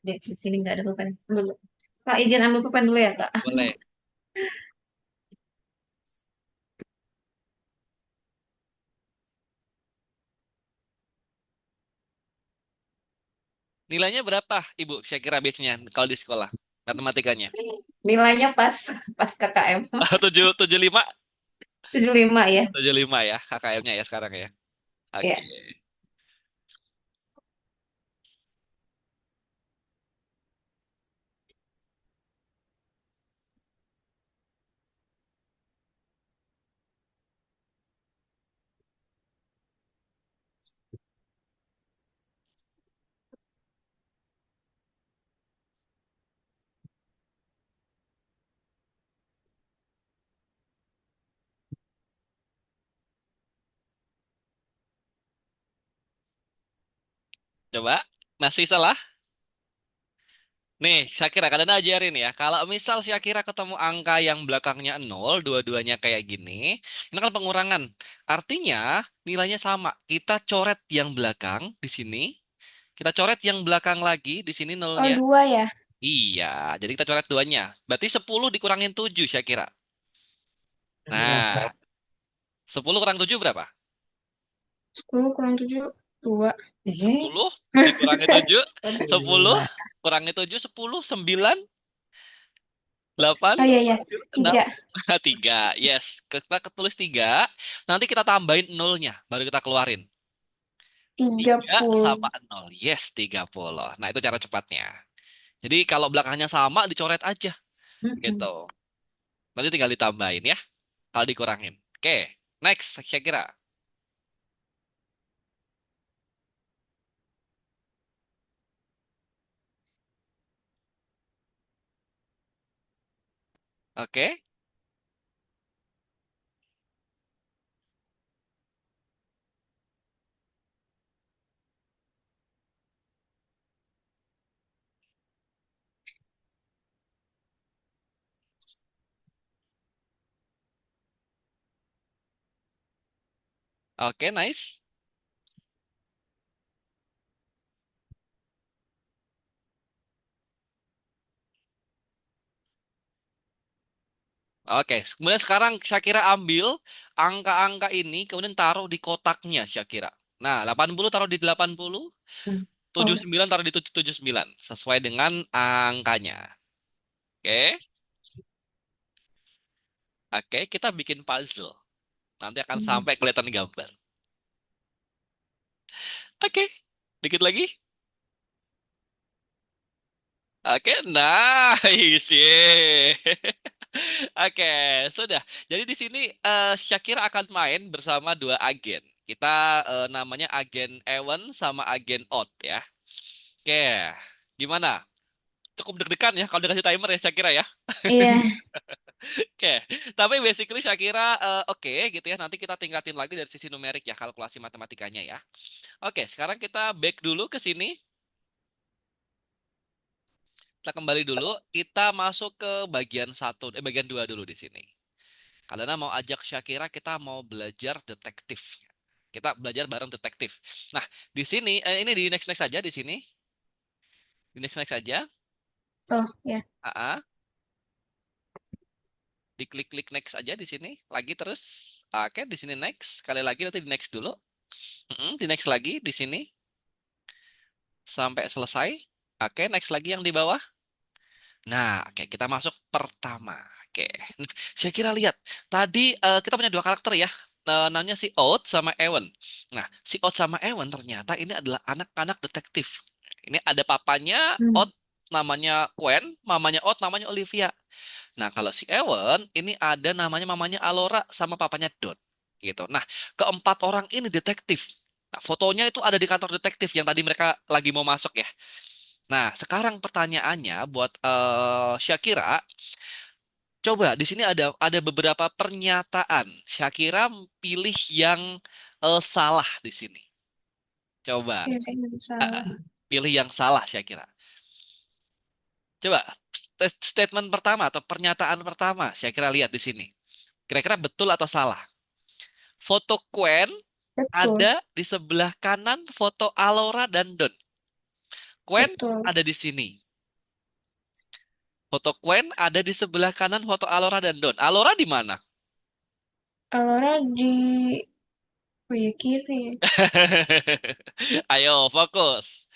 Di sini nggak ada pulpen. Dulu. Kak, izin ambil pulpen dulu ya, Kak. boleh. Nilainya berapa, Ibu? Saya kira biasanya kalau di sekolah matematikanya. Nilainya pas pas KKM. 75, 75 ya. 75 ya KKM-nya ya sekarang ya. Ya. Oke. Coba. Masih salah? Nih, Syakira, kalian ajarin ya. Kalau misal Syakira ketemu angka yang belakangnya nol, dua-duanya kayak gini, ini kan pengurangan. Artinya nilainya sama. Kita coret yang belakang di sini, kita coret yang belakang lagi di sini oh nolnya. dua ya. Iya, jadi kita coret duanya. Berarti 10 dikurangin 7, Syakira. Nah, 10 kurang 7 berapa? 10 kurang 7 2. 10 dikurangi 7, Aduh, 10 kurangi 7, 10, 9, 8, Oh iya ya, 6, 3. 3. Yes, kita ketulis 3. Nanti kita tambahin nolnya, baru kita keluarin. tiga 3 puluh sama 0. Yes, 30. Nah, itu cara cepatnya. Jadi kalau belakangnya sama, dicoret aja. Gitu. Nanti tinggal ditambahin ya, kalau dikurangin. Oke, next, saya kira. Oke, oke, nice. Oke, kemudian sekarang Syakira ambil angka-angka ini, kemudian taruh di kotaknya Syakira. Nah, 80 taruh di 80, Oh, 79 taruh di 79, sesuai dengan angkanya. Oke, oke, kita bikin puzzle. Nanti akan sampai kelihatan gambar. Oke, dikit lagi. Oke, nice. Yeay. Oke, sudah. Jadi di sini Syakira akan main bersama dua agen. Kita namanya agen Ewan sama agen Odd ya. Oke, gimana? Cukup deg-degan ya kalau dikasih timer ya Syakira ya. iya. Oke, tapi basically Syakira oke gitu ya. Nanti kita tingkatin lagi dari sisi numerik ya, kalkulasi matematikanya ya. Oke, sekarang kita back dulu ke sini. Kita kembali dulu. Kita masuk ke bagian satu, bagian dua dulu di sini. Karena mau ajak Syakira, kita mau belajar detektif. Kita belajar bareng detektif. Nah, di sini, ini di next next saja di sini. Di next next saja. Oh ya. AA, diklik-klik next aja di sini. Lagi terus. Oke, di sini next. Sekali lagi nanti di next dulu. Di next lagi di sini sampai selesai. Oke, next lagi yang di bawah. Nah, oke kita masuk pertama. Oke, nah, saya kira lihat tadi kita punya dua karakter ya. Namanya si Oat sama Ewan. Nah, si Oat sama Ewan ternyata ini adalah anak-anak detektif. Ini ada papanya Hmm. Oat namanya Gwen, mamanya Oat namanya Olivia. Nah, kalau si Ewan ini ada namanya mamanya Alora sama papanya Dot. Gitu. Nah, keempat orang ini detektif. Nah, fotonya itu ada di kantor detektif yang tadi mereka lagi mau masuk ya. Nah, sekarang pertanyaannya buat Syakira, coba di sini ada beberapa pernyataan. Syakira pilih yang salah di sini. Coba Iya, kayaknya eh, salah. pilih yang salah Syakira. Coba statement pertama atau pernyataan pertama, saya kira lihat di sini. Kira-kira betul atau salah? Foto Quen Betul, ada di sebelah kanan foto Alora dan Don. Quen betul. ada di sini. Foto Quen ada di sebelah kanan foto Alora dan Don. Alora di mana? Alora di, oh ya kiri ya. Ayo, fokus.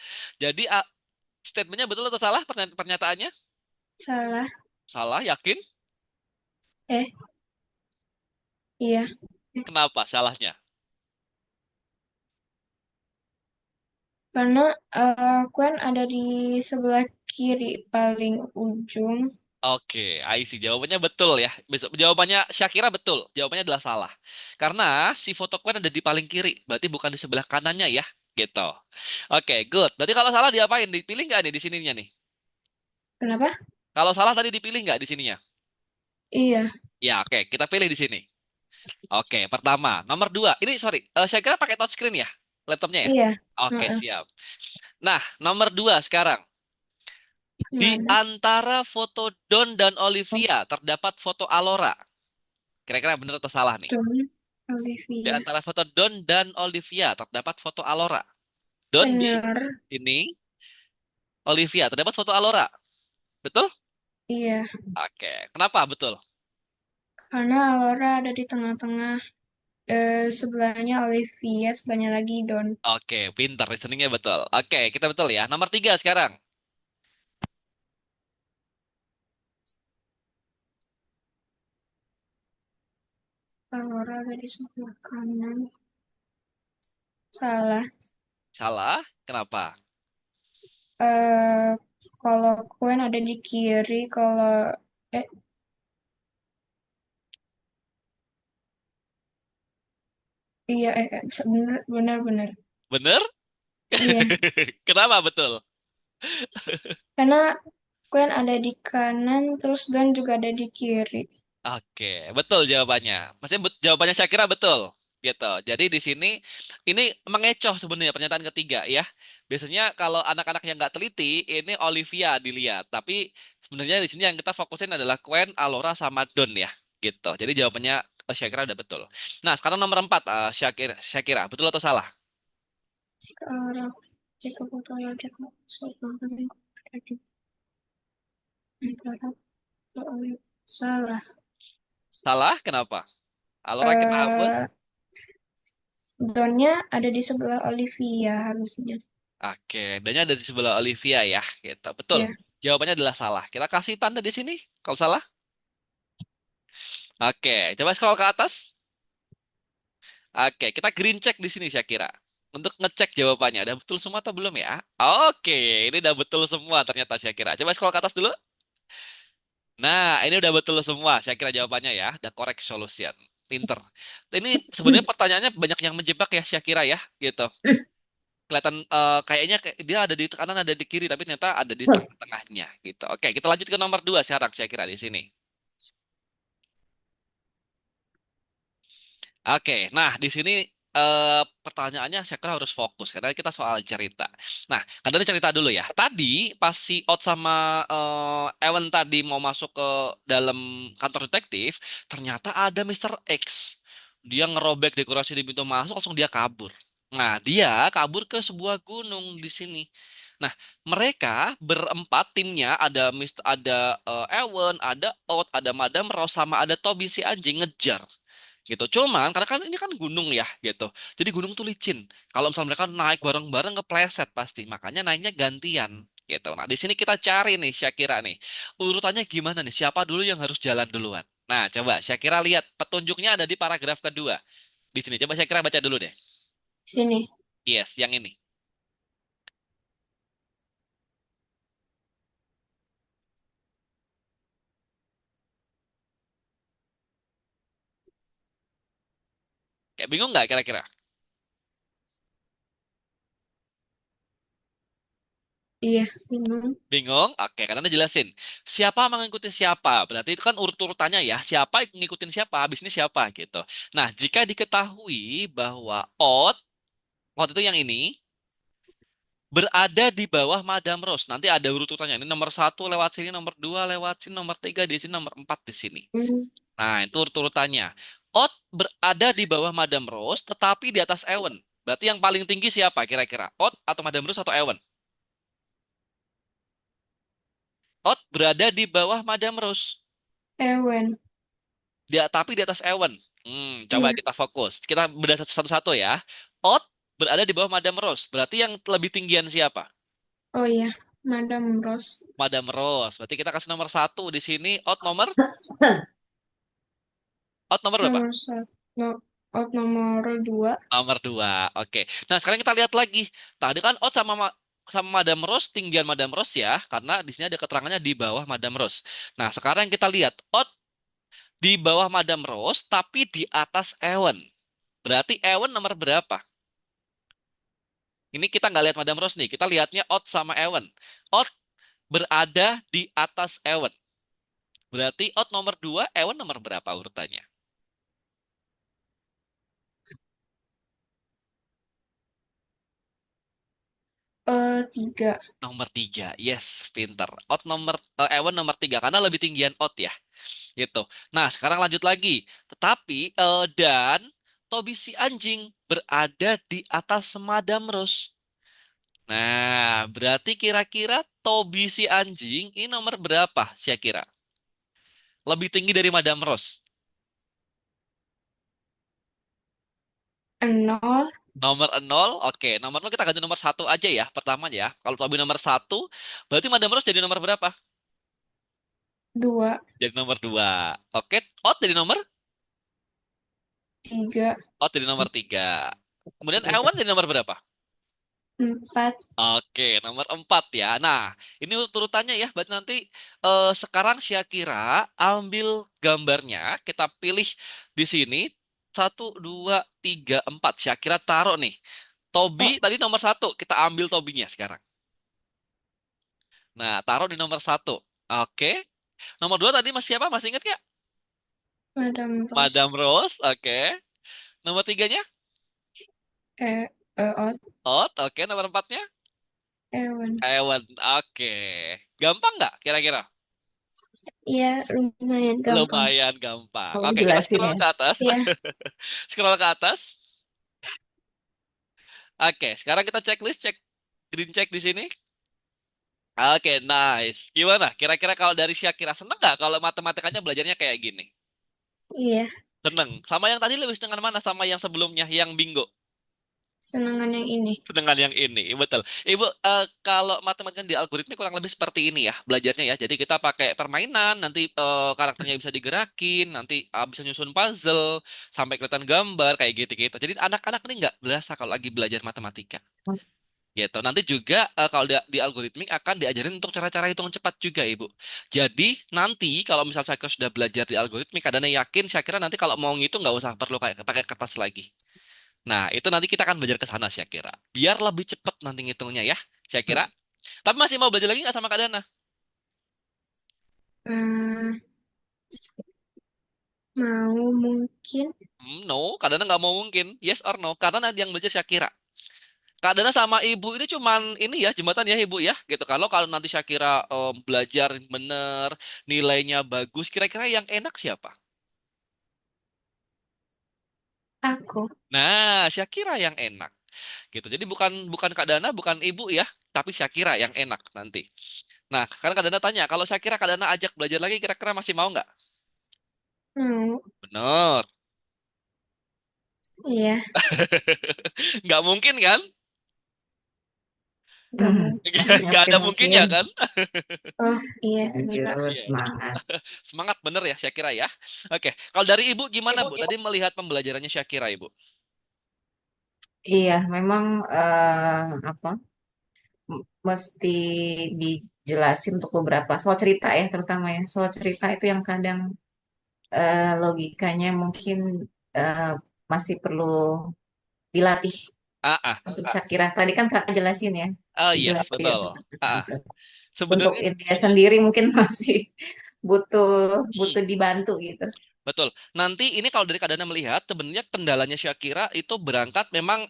Jadi, statementnya betul atau salah pernyataannya? Salah. Salah, yakin? Eh, iya. Kenapa salahnya? Karena Quen ada di sebelah kiri paling ujung. Oke, I see. Jawabannya betul ya. Jawabannya Syakira betul. Jawabannya adalah salah. Karena si foto Quen ada di paling kiri. Berarti bukan di sebelah kanannya ya. Gitu. Oke, good. Berarti kalau salah diapain? Dipilih nggak nih di sininya nih? Kenapa? Kalau salah tadi dipilih nggak di sininya? Iya, Ya, oke. Kita pilih di sini. Oke, pertama. Nomor dua. Ini, sorry. Syakira pakai touchscreen ya? Laptopnya ya? iya. Oke, Heeh. siap. Nah, nomor dua sekarang. Di Mana? antara foto Don dan Olivia terdapat foto Alora. Kira-kira benar atau salah nih? Don Di Olivia. antara foto Don dan Olivia terdapat foto Alora. Don di Benar. ini, Olivia terdapat foto Alora. Betul? Iya. Oke. Kenapa betul? Karena Alora ada di tengah-tengah. Sebelahnya Olivia, sebelahnya lagi Don. Oke, pintar. Reasoningnya betul. Oke, kita betul ya. Nomor tiga sekarang. Alora ada di sebelah kanan. Salah. Salah. Kenapa? eh Kalau Queen ada di kiri, kalau eh iya bener bener bener. Bener? Iya, Kenapa betul? karena Queen ada di kanan, terus Don juga ada di kiri. Oke, betul jawabannya. Maksudnya jawabannya Syakira betul. Gitu. Jadi di sini ini mengecoh sebenarnya pernyataan ketiga ya. Biasanya kalau anak-anak yang nggak teliti ini Olivia dilihat, tapi sebenarnya di sini yang kita fokusin adalah Quen, Alora sama Don ya. Gitu. Jadi jawabannya Syakira udah betul. Nah, sekarang nomor empat Syakira, betul atau salah? Jika arah jika foto ada suatu yang ada di antara dua salah. Salah, kenapa? Alora kita hapus. eh Donnya ada di sebelah Olivia harusnya. Oke, Donnya ada di sebelah Olivia ya. Gitu. Betul. Ya, Jawabannya adalah salah. Kita kasih tanda di sini kalau salah. Oke, coba scroll ke atas. Oke, kita green check di sini Syakira. Untuk ngecek jawabannya, udah betul semua atau belum ya? Oke, ini udah betul semua ternyata Syakira. Coba scroll ke atas dulu. Nah, ini udah betul semua Syakira jawabannya ya. The correct solution. Pinter. Ini sebenarnya pertanyaannya banyak yang menjebak ya Syakira ya, gitu. Kelihatan kayaknya dia ada di kanan, ada di kiri, tapi ternyata ada di tengah-tengahnya gitu. Oke, kita lanjut ke nomor dua sekarang Syakira di sini. Oke, nah di sini pertanyaannya saya kira harus fokus karena kita soal cerita. Nah, kan dari cerita dulu ya. Tadi pas si Out sama Ewan tadi mau masuk ke dalam kantor detektif, ternyata ada Mr. X. Dia ngerobek dekorasi di pintu masuk, langsung dia kabur. Nah, dia kabur ke sebuah gunung di sini. Nah, mereka berempat timnya ada Ewan, ada Out, ada Madam Rose sama ada Toby si anjing ngejar gitu. Cuman karena kan ini kan gunung ya gitu. Jadi gunung tuh licin. Kalau misalnya mereka naik bareng-bareng kepleset pasti. Makanya naiknya gantian gitu. Nah, di sini kita cari nih Syakira nih. Urutannya gimana nih? Siapa dulu yang harus jalan duluan? Nah, coba Syakira lihat petunjuknya ada di paragraf kedua. Di sini coba Syakira baca dulu deh. sini. Yes, yang ini. Kayak bingung nggak kira-kira? Iya, bingung. Bingung? Oke, karena jelasin. Siapa mengikuti siapa? Berarti itu kan urut-urutannya ya. Siapa yang ngikutin siapa? Habis ini siapa gitu. Nah, jika diketahui bahwa Odd itu yang ini. berada di bawah Madam Rose. Nanti ada urutannya. Ini nomor satu lewat sini, nomor dua lewat sini, nomor tiga di sini, nomor empat di sini. Hmm, Nah, itu urutannya. Odd berada di bawah Madam Rose, tetapi di atas Ewan. Berarti yang paling tinggi siapa kira-kira? Odd atau Madam Rose atau Ewan? Odd berada di bawah Madam Rose. Ewen. Dia, tapi di atas Ewan. Coba Iya. kita fokus. Kita bedah satu-satu ya. Odd berada di bawah Madam Rose. Berarti yang lebih tinggian siapa? Oh iya, Madam Rose. Madam Rose. Berarti kita kasih nomor satu di sini. Odd nomor? Odd nomor berapa? Nomor satu. No, out nomor dua. Nomor dua. Oke. Nah, sekarang kita lihat lagi. Tadi kan Odd sama Madam Rose, tinggian Madam Rose ya. Karena di sini ada keterangannya di bawah Madam Rose. Nah, sekarang kita lihat. Odd di bawah Madam Rose, tapi di atas Ewan. Berarti Ewan nomor berapa? Ini kita nggak lihat Madam Rose nih. Kita lihatnya Odd sama Ewan. Odd berada di atas Ewan. Berarti Odd nomor 2, Ewan nomor berapa urutannya? Tiga. Nomor 3. Yes, pinter. Ewan nomor 3 karena lebih tinggian Odd ya. Gitu. Nah, sekarang lanjut lagi. Tetapi dan Tobi si anjing berada di atas Madam Rose. Nah, berarti kira-kira Tobi si anjing ini nomor berapa? Saya kira lebih tinggi dari Madam Rose. Nol. Nomor 0, oke. Nomor 0 kita ganti nomor satu aja ya, pertama ya. Kalau Tobi nomor satu, berarti Madam Rose jadi nomor berapa? Dua. Jadi nomor 2. Oke, Ot jadi nomor? Tiga. Ot jadi nomor 3. Kemudian Ewan jadi nomor berapa? Empat. Oke, nomor 4 ya. Nah, ini urutannya ya. Berarti nanti sekarang Syakira ambil gambarnya. Kita pilih di sini. Satu, dua, tiga, empat. Syakira taruh nih. Tobi Oh, tadi nomor satu. Kita ambil Tobinya sekarang. Nah, taruh di nomor satu. Oke. Nomor 2 tadi masih siapa? Masih ingat ya? Madam Madam Rose. Rose. Oke. Nomor tiganya? Eh, out. Ot. Oke. Nomor empatnya? Ewen. Ewan. Oke. Gampang nggak kira-kira? Iya, lumayan gampang. Lumayan gampang. Kamu Oke, kita jelasin scroll ya. ke atas. Iya. Scroll ke atas. Oke, sekarang kita checklist, cek green check di sini. Oke, nice. Gimana? Kira-kira kalau dari Syakira seneng nggak kalau matematikanya belajarnya kayak gini? Iya, Seneng. Sama yang tadi lebih seneng mana? Sama yang sebelumnya, yang bingo. senangan yang ini. Dengan yang ini, betul. Ibu, kalau matematika di algoritma kurang lebih seperti ini ya belajarnya ya. Jadi kita pakai permainan, nanti karakternya bisa digerakin, nanti bisa nyusun puzzle, sampai kelihatan gambar kayak gitu-gitu. Jadi anak-anak ini nggak berasa kalau lagi belajar matematika. Gitu. Nanti juga kalau di algoritmik akan diajarin untuk cara-cara hitung cepat juga, Ibu. Jadi nanti kalau misal Syakira sudah belajar di algoritmik, kadang yakin Syakira nanti kalau mau ngitung nggak usah perlu kayak pakai kertas lagi. Nah, itu nanti kita akan belajar ke sana, saya kira. Biar lebih cepat nanti ngitungnya ya, saya kira. Tapi masih mau belajar lagi nggak sama Kak Dana? Eh, mau mungkin. No, Kak Dana nggak mau mungkin. Yes or no? Karena nanti yang belajar Syakira. Kak Dana sama Ibu ini cuman ini ya, jembatan ya Ibu ya. Gitu. Kalau nanti Syakira belajar bener, nilainya bagus, kira-kira yang enak siapa? Aku. Nah, Syakira yang enak. Gitu. Jadi bukan bukan Kak Dana, bukan Ibu ya, tapi Syakira yang enak nanti. Nah, karena Kak Dana tanya, kalau Syakira Kak Dana ajak belajar lagi, kira-kira masih mau nggak? Mau. Bener. Iya, Nggak mungkin kan? nggak mungkin. Nggak Pasti ada mungkinnya mungkin. kan? Oh, iya, enggak. Lanjut, Iya. semangat. Semangat bener ya Syakira ya. Oke, kalau dari Ibu gimana Bu? Tadi melihat pembelajarannya Syakira Ibu. Iya, memang apa? Mesti dijelasin untuk beberapa soal cerita ya, terutama ya. Soal cerita itu yang kadang logikanya mungkin eh, masih perlu dilatih Ah, ah, untuk Shakira. Tadi kan kakak jelasin ya, oh yes dijelasin betul. Ah, ah. untuk Sebenarnya India sendiri mungkin masih butuh hmm, butuh dibantu gitu. Betul. Nanti ini kalau dari Kak Dana melihat, sebenarnya kendalanya Shakira itu berangkat memang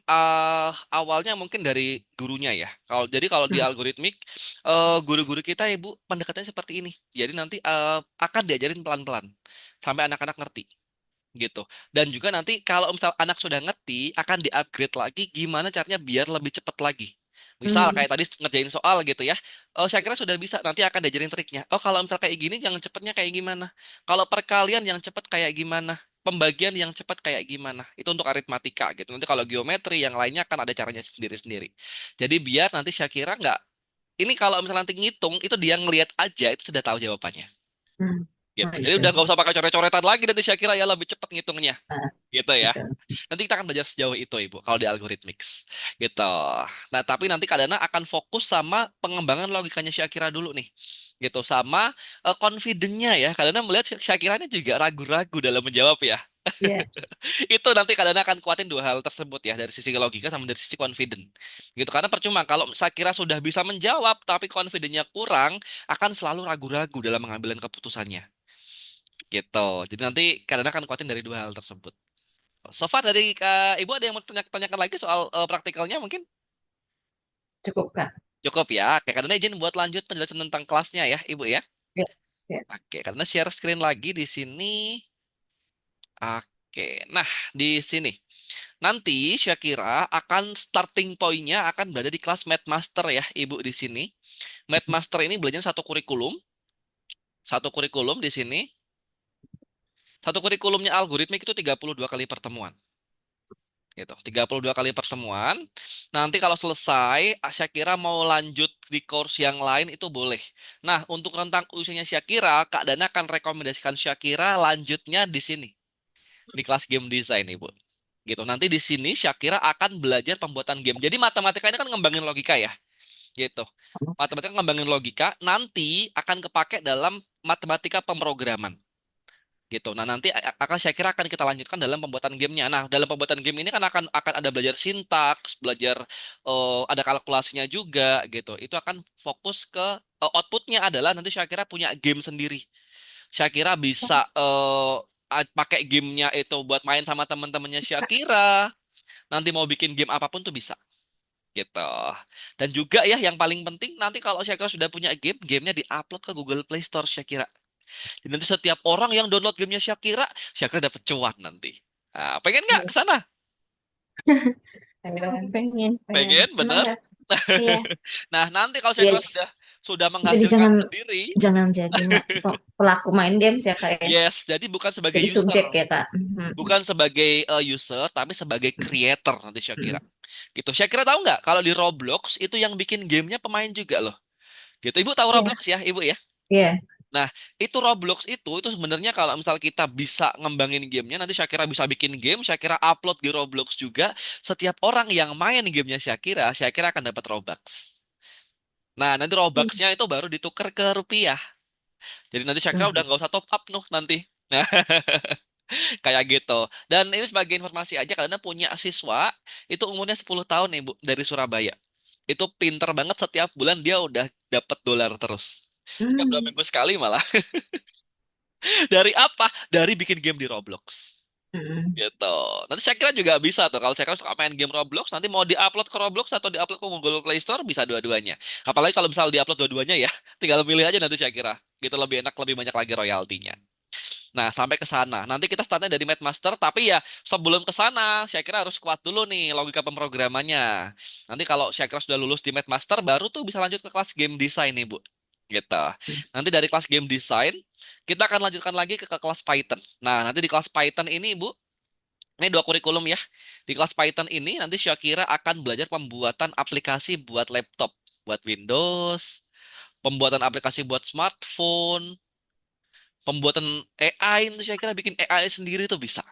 awalnya mungkin dari gurunya ya. Kalau di Hmm. algoritmik, guru-guru kita Ibu pendekatannya seperti ini. Jadi nanti akan diajarin pelan-pelan sampai anak-anak ngerti gitu. Dan juga nanti kalau misal anak sudah ngerti, akan di-upgrade lagi gimana caranya biar lebih cepat lagi. Misal Hmm. kayak tadi ngerjain soal gitu ya. Oh, saya kira sudah bisa. Nanti akan diajarin triknya. Oh, kalau misal kayak gini, jangan cepatnya kayak gimana. Kalau perkalian yang cepat kayak gimana. Pembagian yang cepat kayak gimana. Itu untuk aritmatika gitu. Nanti kalau geometri yang lainnya kan ada caranya sendiri-sendiri. Jadi biar nanti Syakira nggak. Ini kalau misalnya nanti ngitung, itu dia ngelihat aja, itu sudah tahu jawabannya. Hmm. Gitu. Oh Jadi itu. udah nggak usah pakai coret-coretan lagi nanti Syakira ya lebih cepat ngitungnya. Ah, Gitu ya. gitu. Nanti kita akan belajar sejauh itu, Ibu, kalau di algorithmics. Gitu. Nah, tapi nanti Kak Dana akan fokus sama pengembangan logikanya Syakira dulu nih. Gitu. Sama confident-nya ya. Kak Dana melihat Syakira ini juga ragu-ragu dalam menjawab ya. Iya. Itu nanti Kak Dana akan kuatin dua hal tersebut ya. Dari sisi logika sama dari sisi confident. Gitu. Karena percuma kalau Syakira sudah bisa menjawab, tapi confident-nya kurang, akan selalu ragu-ragu dalam mengambil keputusannya. Gitu. Jadi nanti Kak Dana akan kuatin dari dua hal tersebut. So far dari Ibu ada yang mau tanyakan lagi soal praktikalnya mungkin? Cukup Kak. Cukup ya. Oke, karena izin buat lanjut penjelasan tentang kelasnya ya, Ibu ya. Ya. Ya. Oke, karena share screen lagi di sini. Oke, nah di sini. Nanti Syakira akan starting point-nya akan berada di kelas Math Master ya, Ibu di sini. Math Master ini belajar satu kurikulum di sini. Satu kurikulumnya algoritmik itu 32 kali pertemuan. Gitu. 32 kali pertemuan. Nanti kalau selesai, Syakira mau lanjut di course yang lain itu boleh. Nah, untuk rentang usianya Syakira, Kak Dana akan rekomendasikan Syakira lanjutnya di sini, di kelas game design, Ibu. Gitu. Nanti di sini Syakira akan belajar pembuatan game. Jadi matematika ini kan ngembangin logika ya, gitu. Matematika ngembangin logika, nanti akan kepake dalam matematika pemrograman gitu. Nah, nanti akan saya kira akan kita lanjutkan dalam pembuatan gamenya. Nah, dalam pembuatan game ini kan akan ada belajar sintaks, belajar ada kalkulasinya juga gitu. Itu akan fokus ke outputnya adalah nanti saya kira punya game sendiri. Saya kira bisa pakai gamenya itu buat main sama teman-temannya Syakira. Nanti mau bikin game apapun tuh bisa gitu. Dan juga ya yang paling penting nanti kalau Syakira sudah punya game, gamenya diupload ke Google Play Store Syakira. Jadi nanti setiap orang yang download gamenya Shakira, Shakira dapat cuan nanti. Nah, pengen nggak ke sana? Pengen, pengen. Pengen, bener. Semangat. Iya. Nah, nanti kalau Shakira Yes. sudah Jadi menghasilkan jangan sendiri, jangan jadi pelaku main games ya Kak ya. yes, jadi bukan sebagai Jadi user, subjek ya Kak. Mhm. bukan sebagai user, tapi sebagai creator nanti Shakira. Mhm. Gitu. Shakira tahu nggak kalau di Roblox itu yang bikin gamenya pemain juga loh. Gitu. Ibu tahu Iya. Roblox ya, Ibu ya? Iya. Nah, itu Roblox itu sebenarnya kalau misal kita bisa ngembangin gamenya, nanti Shakira bisa bikin game, Shakira upload di Roblox juga. Setiap orang yang main gamenya Shakira akan dapat Robux. Nah, nanti Robuxnya itu baru ditukar ke rupiah. Jadi nanti Shakira udah Mhm. nggak usah top up noh nanti. Nah, kayak gitu. Dan ini sebagai informasi aja, karena punya siswa itu umurnya 10 tahun nih, Bu, dari Surabaya. Itu pinter banget setiap bulan dia udah dapat dolar terus. Setiap dua Hmm. minggu sekali malah. Dari apa? Dari bikin game di Roblox. Mhm. Gitu. Nanti saya kira juga bisa tuh. Kalau saya kira suka main game Roblox, nanti mau diupload ke Roblox atau diupload ke Google Play Store bisa dua-duanya. Apalagi kalau misal diupload dua-duanya ya, tinggal pilih aja nanti saya kira. Gitu lebih enak, lebih banyak lagi royaltinya. Nah, sampai ke sana. Nanti kita startnya dari Mathmaster, tapi ya sebelum ke sana, saya kira harus kuat dulu nih logika pemrogramannya. Nanti kalau saya kira sudah lulus di Mathmaster, baru tuh bisa lanjut ke kelas game design nih, Bu. Gitu. Nanti dari kelas game design, kita akan lanjutkan lagi ke kelas Python. Nah, nanti di kelas Python ini, Bu, ini dua kurikulum ya. Di kelas Python ini nanti Syakira akan belajar pembuatan aplikasi buat laptop, buat Windows, pembuatan aplikasi buat smartphone, pembuatan AI itu Syakira bikin AI sendiri tuh bisa.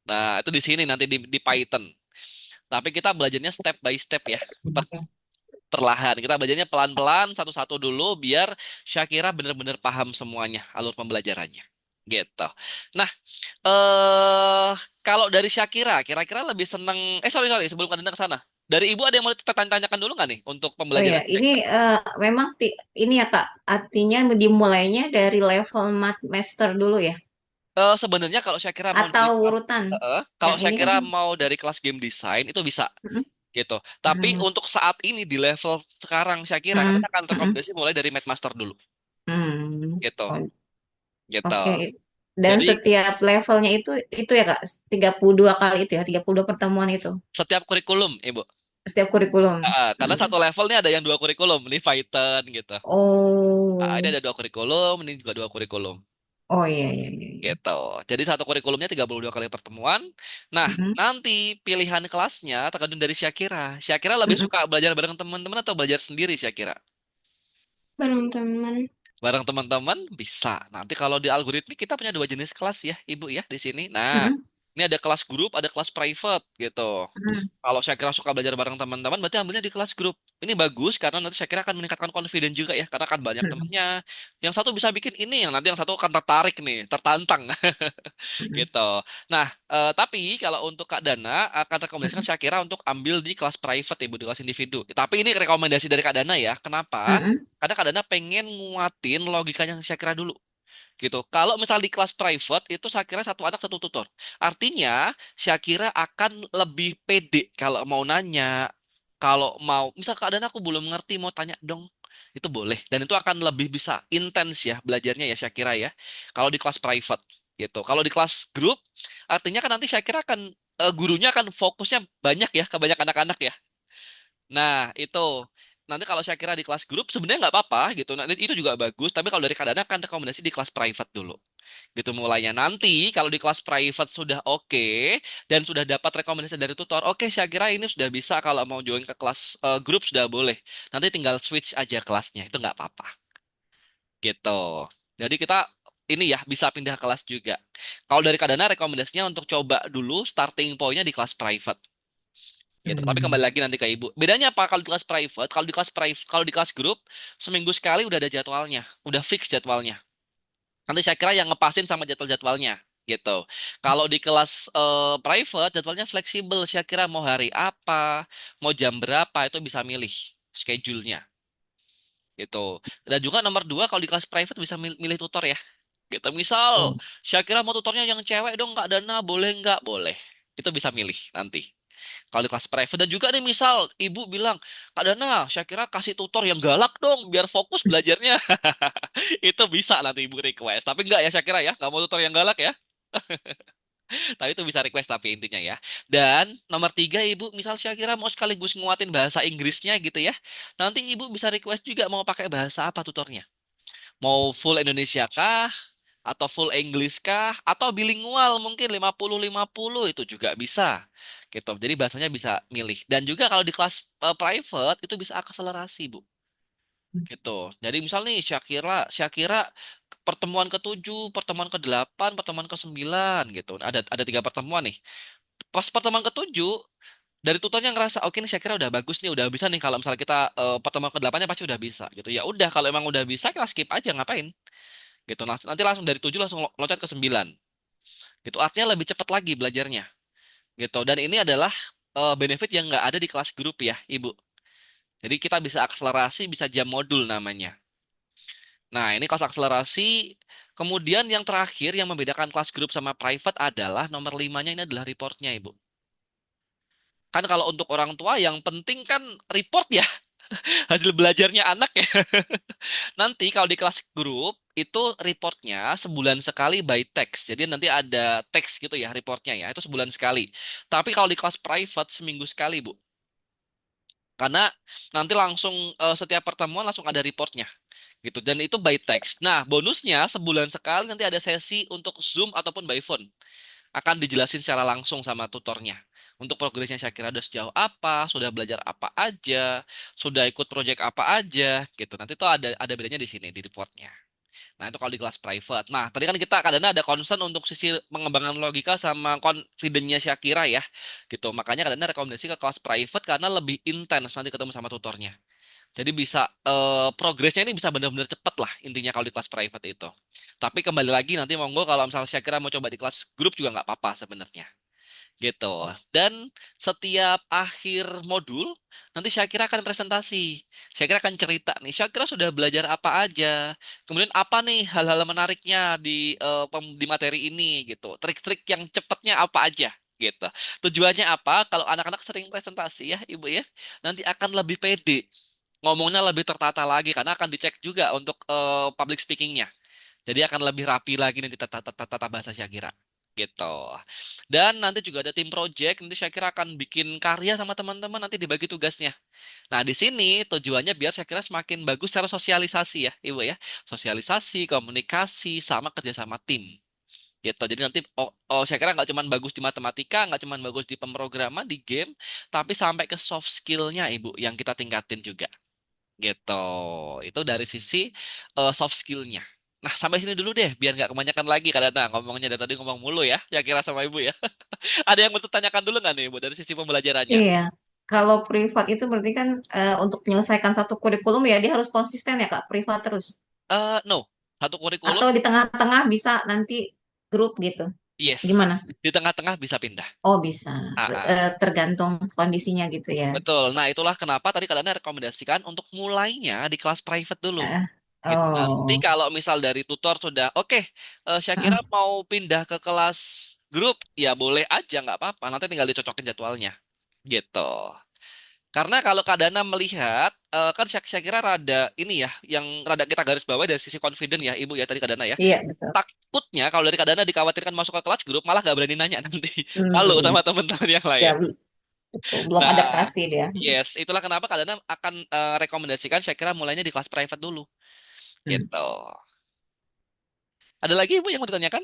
Nah, itu di sini nanti di Python. Tapi kita belajarnya step by step ya. Oke. Perlahan. Kita belajarnya pelan-pelan satu-satu dulu biar Syakira benar-benar paham semuanya alur pembelajarannya. Gitu. Nah, eh kalau dari Syakira, kira-kira lebih seneng. Sorry sorry, sebelum kalian ke sana. Dari ibu ada yang mau tanyakan dulu nggak nih untuk Oh ya, pembelajaran ini Python? memang ini ya Kak, artinya dimulainya dari level master dulu ya. Sebenarnya kalau Syakira mau dari Atau urutan? kalau Yang ini kan. Syakira mau dari kelas game design itu bisa Mm, gitu. Tapi mm, untuk saat ini di level sekarang Syakira mm, kadang akan mm, rekomendasi mulai dari Master dulu gitu. Oh, Gitu. oke. Dan Jadi setiap levelnya itu ya Kak, 32 kali itu ya, 32 pertemuan itu. setiap kurikulum, Ibu. Setiap kurikulum. Karena Mm. satu level ini ada yang dua kurikulum, ini Python gitu. Ini Oh, ada dua kurikulum, ini juga dua kurikulum. oh iya iya iya, iya. Gitu. Jadi satu kurikulumnya 32 kali pertemuan. Nah, Mm-mm, nanti pilihan kelasnya tergantung dari Syakira. Syakira lebih mm-mm, suka belajar bareng teman-teman atau belajar sendiri Syakira? Bareng teman. Bareng teman-teman bisa. Nanti kalau di algoritmik kita punya dua jenis kelas ya, Ibu ya di sini. Nah, mm-mm, ini ada kelas grup, ada kelas private gitu. mm-mm, Kalau Syakira suka belajar bareng teman-teman, berarti ambilnya di kelas grup. Ini bagus karena nanti Syakira akan meningkatkan confidence juga ya, karena kan banyak mm-mm, temannya. Yang satu bisa bikin ini, yang nanti yang satu akan tertarik nih, tertantang mm-mm, gitu. Nah, tapi kalau untuk Kak Dana akan rekomendasikan mm-mm, Syakira untuk ambil di kelas private Ibu, di kelas individu. Tapi ini rekomendasi dari Kak Dana ya. Kenapa? mm-mm, Karena Kak Dana pengen nguatin logikanya Syakira dulu gitu. Kalau misal di kelas private itu Syakira satu anak satu tutor. Artinya Syakira akan lebih pede kalau mau nanya, kalau mau misal keadaan aku belum ngerti mau tanya dong. Itu boleh dan itu akan lebih bisa intens ya belajarnya ya Syakira ya. Kalau di kelas private gitu. Kalau di kelas grup artinya kan nanti Syakira akan gurunya akan fokusnya banyak ya ke banyak anak-anak ya. Nah, itu. Nanti kalau saya kira di kelas grup sebenarnya nggak apa-apa gitu. Nah, itu juga bagus. Tapi kalau dari kadang kan rekomendasi di kelas private dulu. Gitu mulainya. Nanti kalau di kelas private sudah oke dan sudah dapat rekomendasi dari tutor, oke saya kira ini sudah bisa kalau mau join ke kelas grup sudah boleh. Nanti tinggal switch aja kelasnya. Itu nggak apa-apa. Gitu. Jadi kita ini ya bisa pindah kelas juga. Kalau dari Kadana rekomendasinya untuk coba dulu starting point-nya di kelas private gitu. Tapi kembali mm-mm. lagi nanti ke ibu. Bedanya apa kalau di kelas private? Kalau di kelas grup seminggu sekali udah ada jadwalnya, udah fix jadwalnya. Nanti saya kira yang ngepasin sama jadwal-jadwalnya gitu. Kalau di kelas private jadwalnya fleksibel. Saya kira mau hari apa, mau jam berapa itu bisa milih schedule-nya gitu. Dan juga nomor dua kalau di kelas private bisa milih tutor ya. Gitu. Misal Oh, saya kira mau tutornya yang cewek dong Kak Dana, boleh nggak? Boleh. Itu bisa milih nanti. Kalau di kelas private dan juga nih misal ibu bilang, Kak Dana, saya kira kasih tutor yang galak dong biar fokus belajarnya. Itu bisa nanti ibu request. Tapi enggak ya saya kira ya, nggak mau tutor yang galak ya. Tapi itu bisa request tapi intinya ya. Dan nomor tiga ibu, misal saya kira mau sekaligus nguatin bahasa Inggrisnya gitu ya. Nanti ibu bisa request juga mau pakai bahasa apa tutornya. Mau full Indonesia kah? Atau full English kah? Atau bilingual mungkin 50-50 itu juga bisa. Gitu. Jadi bahasanya bisa milih. Dan juga kalau di kelas private itu bisa akselerasi, Bu. Gitu. Jadi misal nih Syakira pertemuan ke-7, pertemuan ke-8, pertemuan ke-9 gitu. Ada tiga pertemuan nih. Pas pertemuan ke-7 dari tutornya ngerasa oke nih Syakira udah bagus nih, udah bisa nih kalau misalnya kita pertemuan ke-8-nya pasti udah bisa gitu. Ya udah kalau emang udah bisa kita skip aja ngapain? Gitu. Nanti langsung dari 7 langsung loncat ke 9. Gitu. Artinya lebih cepat lagi belajarnya. Gitu. Dan ini adalah benefit yang nggak ada di kelas grup ya, Ibu. Jadi kita bisa akselerasi, bisa jam modul namanya. Nah, ini kelas akselerasi. Kemudian yang terakhir yang membedakan kelas grup sama private adalah nomor limanya ini adalah reportnya, Ibu. Kan kalau untuk orang tua yang penting kan report ya, hasil belajarnya anak ya. Nanti kalau di kelas grup itu reportnya sebulan sekali by text. Jadi nanti ada teks gitu ya reportnya ya. Itu sebulan sekali. Tapi kalau di kelas private seminggu sekali, Bu. Karena nanti langsung setiap pertemuan langsung ada reportnya gitu. Dan itu by text. Nah, bonusnya sebulan sekali nanti ada sesi untuk Zoom ataupun by phone. Akan dijelasin secara langsung sama tutornya. Untuk progresnya Syakira udah sejauh apa, sudah belajar apa aja, sudah ikut project apa aja gitu. Nanti tuh ada bedanya di sini di reportnya. Nah, itu kalau di kelas private. Nah, tadi kan kita kadang ada concern untuk sisi pengembangan logika sama confidence-nya Syakira ya. Gitu. Makanya kadang rekomendasi ke kelas private karena lebih intens nanti ketemu sama tutornya. Jadi bisa progresnya ini bisa benar-benar cepat lah intinya kalau di kelas private itu. Tapi kembali lagi nanti monggo kalau misalnya Syakira mau coba di kelas grup juga nggak apa-apa sebenarnya. gitu. Dan setiap akhir modul nanti Syakira akan presentasi. Syakira akan cerita nih, Syakira sudah belajar apa aja. Kemudian apa nih hal-hal menariknya di materi ini gitu. Trik-trik yang cepatnya apa aja gitu. Tujuannya apa? Kalau anak-anak sering presentasi ya, Ibu ya, nanti akan lebih pede. Ngomongnya lebih tertata lagi karena akan dicek juga untuk public speakingnya. Jadi akan lebih rapi lagi nanti tata bahasa Syakira. Gitu. Dan nanti juga ada tim project, nanti Syakira akan bikin karya sama teman-teman, nanti dibagi tugasnya. Nah, di sini tujuannya biar Syakira semakin bagus secara sosialisasi ya, Ibu ya. Sosialisasi, komunikasi, sama kerja sama tim. Gitu. Jadi nanti Syakira nggak cuma bagus di matematika, nggak cuma bagus di pemrograman, di game, tapi sampai ke soft skill-nya, Ibu, yang kita tingkatin juga. Gitu. Itu dari sisi soft skill-nya. Nah, sampai sini dulu deh, biar nggak kebanyakan lagi. Karena ngomongnya dari tadi ngomong mulu ya, ya kira sama ibu ya. Ada yang mau tanyakan dulu nggak nih, ibu, dari sisi pembelajarannya? Iya, kalau privat itu berarti kan untuk menyelesaikan satu kurikulum ya dia harus konsisten ya Kak, privat terus. No, satu kurikulum, Atau di tengah-tengah bisa nanti grup gitu. yes. Gimana? Di tengah-tengah bisa pindah. Oh bisa, Ah, ah. tergantung kondisinya gitu ya. Betul. Nah, itulah kenapa tadi kalian rekomendasikan untuk mulainya di kelas private dulu. Eh, Gitu. Nanti oh, kalau misal dari tutor sudah, oke, Syakira eh, mau pindah ke kelas grup, ya boleh aja, nggak apa-apa. Nanti tinggal dicocokin jadwalnya. Gitu. Karena kalau Kak Dana melihat, kan Syakira rada ini ya, yang rada kita garis bawah dari sisi confident ya, Ibu ya tadi Kak Dana ya. iya betul. Takutnya kalau dari Kak Dana dikhawatirkan masuk ke kelas grup, malah nggak berani nanya nanti. Malu Hmm, sama teman-teman yang ya lain. betul. Belum Nah, adaptasi dia. yes, itulah kenapa Kak Dana akan rekomendasikan Syakira mulainya di kelas private dulu. Hmm. Gitu. Ada lagi Ibu yang mau ditanyakan?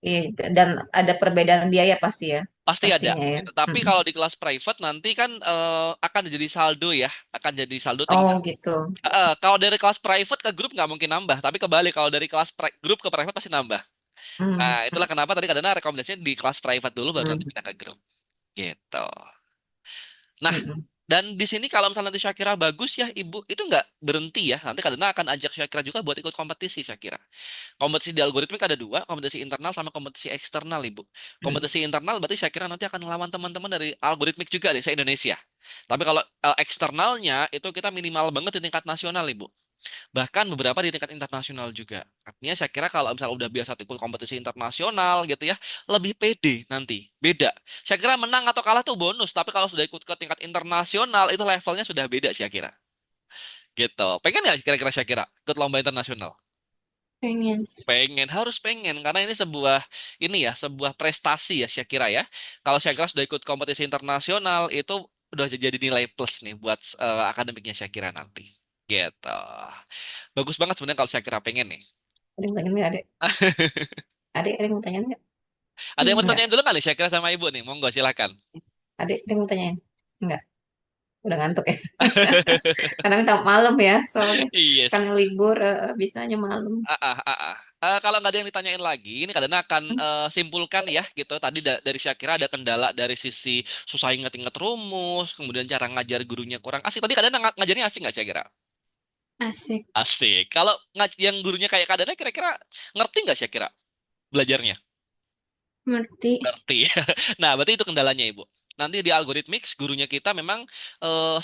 Iya, dan ada perbedaan biaya pasti ya, Pasti ada. pastinya ya. Gitu. Tapi Hmm. kalau di kelas private nanti kan akan jadi saldo ya, akan jadi saldo Oh tinggal. gitu. Kalau dari kelas private ke grup nggak mungkin nambah, tapi kebalik kalau dari grup ke private pasti nambah. Hmm. Nah, itulah kenapa tadi kadang rekomendasinya di kelas private dulu baru nanti Hmm. pindah ke grup. Gitu. Nah, Hmm. dan di sini kalau misalnya nanti Syakira bagus ya, Ibu, itu nggak berhenti ya. Nanti kadang akan ajak Syakira juga buat ikut kompetisi Syakira. Kompetisi di algoritmik ada dua, kompetisi internal sama kompetisi eksternal, Ibu. Hmm. Kompetisi internal berarti Syakira nanti akan melawan teman-teman dari algoritmik juga deh, se-Indonesia. Tapi kalau eksternalnya itu kita minimal banget di tingkat nasional, Ibu. Bahkan beberapa di tingkat internasional juga. Artinya saya kira kalau misalnya udah biasa ikut kompetisi internasional gitu ya, lebih pede nanti. Beda. Saya kira menang atau kalah tuh bonus, tapi kalau sudah ikut ke tingkat internasional itu levelnya sudah beda saya kira. Gitu. Pengen nggak kira-kira saya kira ikut lomba internasional? Pengen. Pengen, harus pengen karena ini sebuah prestasi ya saya kira ya. Kalau saya kira sudah ikut kompetisi internasional itu udah jadi nilai plus nih buat akademiknya saya kira nanti. Gitu. Bagus banget sebenarnya kalau saya kira pengen nih. Ada yang tanya nggak, Adek? Adek, ada yang mau tanya nggak? Ada yang mau Enggak. tanyain dulu kali Syakira sama Ibu nih? Monggo silakan. Ada yang mau tanyain? Enggak. Udah ngantuk ya. Kadang kita malam ya, soalnya Yes. karena libur bisanya malam. Kalau nggak ada yang ditanyain lagi, ini kadang akan Hmm. simpulkan ya gitu. Tadi dari Syakira ada kendala dari sisi susah inget-inget rumus, kemudian cara ngajar gurunya kurang asik. Tadi kadang ngajarnya asik nggak Syakira? Asik. Asik. Kalau yang gurunya kayak kadang kira-kira ngerti nggak Syakira belajarnya? Ngerti. Ngerti. Nah, berarti itu kendalanya, Ibu. Nanti di algoritmik gurunya kita memang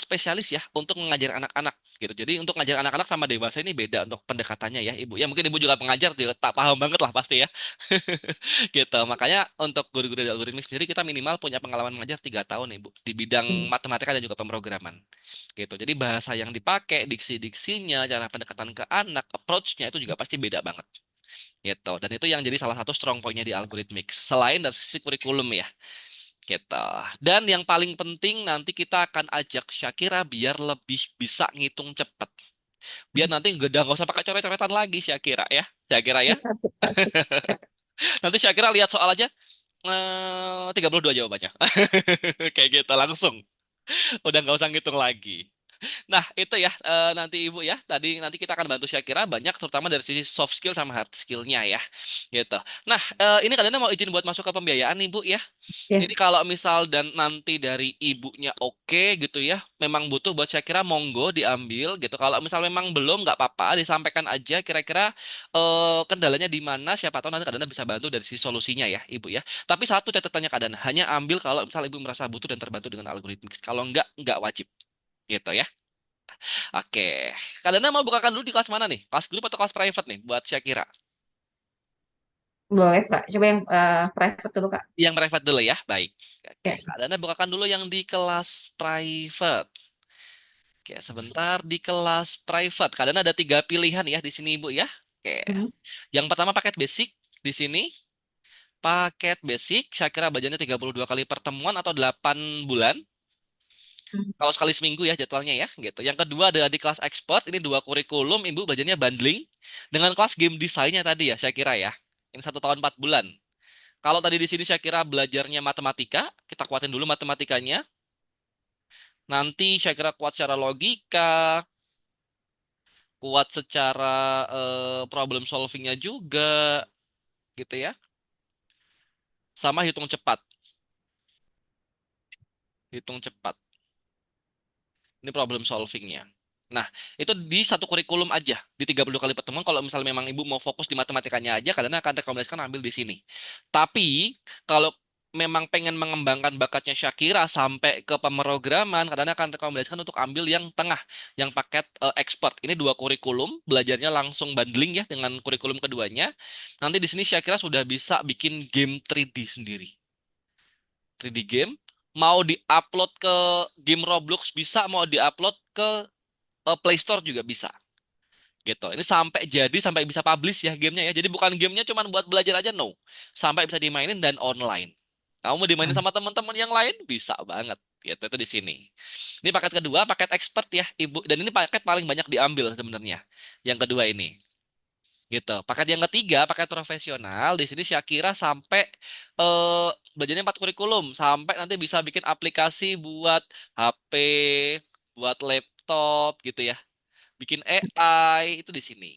spesialis ya untuk mengajar anak-anak gitu. Jadi untuk ngajar anak-anak sama dewasa ini beda untuk pendekatannya ya, Ibu. Ya mungkin Ibu juga pengajar juga tak paham banget lah pasti ya. Gitu. Makanya untuk guru-guru di algoritmik sendiri kita minimal punya pengalaman mengajar 3 tahun, Ibu, di bidang Hmm. matematika dan juga pemrograman. Gitu. Jadi bahasa yang dipakai, diksi-diksinya, cara pendekatan ke anak, approach-nya itu juga pasti beda banget. Gitu. Dan itu yang jadi salah satu strong point-nya di algoritmik. Selain dari sisi kurikulum ya. Gitu. Dan yang paling penting nanti kita akan ajak Syakira biar lebih bisa ngitung cepat. Biar nanti nggak usah pakai coret-coretan lagi Syakira ya. Syakira ya. Satu, satu. Nanti Syakira lihat soal aja 32 jawabannya. Kayak gitu langsung. Udah nggak usah ngitung lagi. Nah, itu ya nanti Ibu ya. Nanti kita akan bantu Syakira banyak terutama dari sisi soft skill sama hard skillnya ya. Gitu. Nah, ini kalian mau izin buat masuk ke pembiayaan nih Bu ya. Ya, Ini kalau misal dan nanti dari ibunya oke gitu ya, memang butuh buat Syakira monggo diambil gitu. Kalau misal memang belum nggak apa-apa, disampaikan aja kira-kira kendalanya di mana. Siapa tahu nanti Kak Dana bisa bantu dari sisi solusinya ya, Ibu ya. Tapi satu catatannya Kak Dana, hanya ambil kalau misal Ibu merasa butuh dan terbantu dengan algoritmik. Kalau nggak wajib gitu ya. Oke, Kak Dana mau bukakan dulu di kelas mana nih? Kelas grup atau kelas private nih buat Syakira? boleh, Pak. Coba yang private dulu, Kak. Yang private dulu ya, baik. Oke, Ya. Kak Dana bukakan dulu yang di kelas private. Oke, sebentar di kelas private. Kalian ada tiga pilihan ya di sini, Ibu ya. Oke. Mhm. Yang pertama paket basic di sini. Paket basic, saya kira budgetnya 32 kali pertemuan atau 8 bulan. Kalau sekali seminggu ya jadwalnya ya, gitu. Yang kedua adalah di kelas expert, ini dua kurikulum, Ibu budgetnya bundling dengan kelas game desainnya tadi ya, saya kira ya. Ini 1 tahun 4 bulan. Kalau tadi di sini saya kira belajarnya matematika, kita kuatin dulu matematikanya. Nanti saya kira kuat secara logika, kuat secara problem solvingnya juga gitu ya, sama hitung cepat ini problem solvingnya. Nah, itu di satu kurikulum aja, di 30 kali pertemuan. Kalau misalnya memang ibu mau fokus di matematikanya aja, kalian akan rekomendasikan ambil di sini. Tapi kalau memang pengen mengembangkan bakatnya Syakira sampai ke pemrograman, kadang akan rekomendasikan untuk ambil yang tengah, yang paket expert. Ini dua kurikulum, belajarnya langsung bundling ya dengan kurikulum keduanya. Nanti di sini Syakira sudah bisa bikin game 3D sendiri. 3D game, mau diupload ke game Roblox bisa, mau diupload ke Play Store juga bisa. Gitu. Ini sampai bisa publish ya gamenya ya. Jadi bukan gamenya cuma buat belajar aja, no. Sampai bisa dimainin dan online. Kamu mau dimainin sama teman-teman yang lain bisa banget. Gitu itu di sini. Ini paket kedua, paket expert ya, Ibu. Dan ini paket paling banyak diambil sebenarnya. Yang kedua ini. Gitu. Paket yang ketiga, paket profesional. Di sini Syakira sampai eh belajarnya 4 kurikulum. Sampai nanti bisa bikin aplikasi buat HP, buat laptop gitu ya. Bikin AI itu di sini.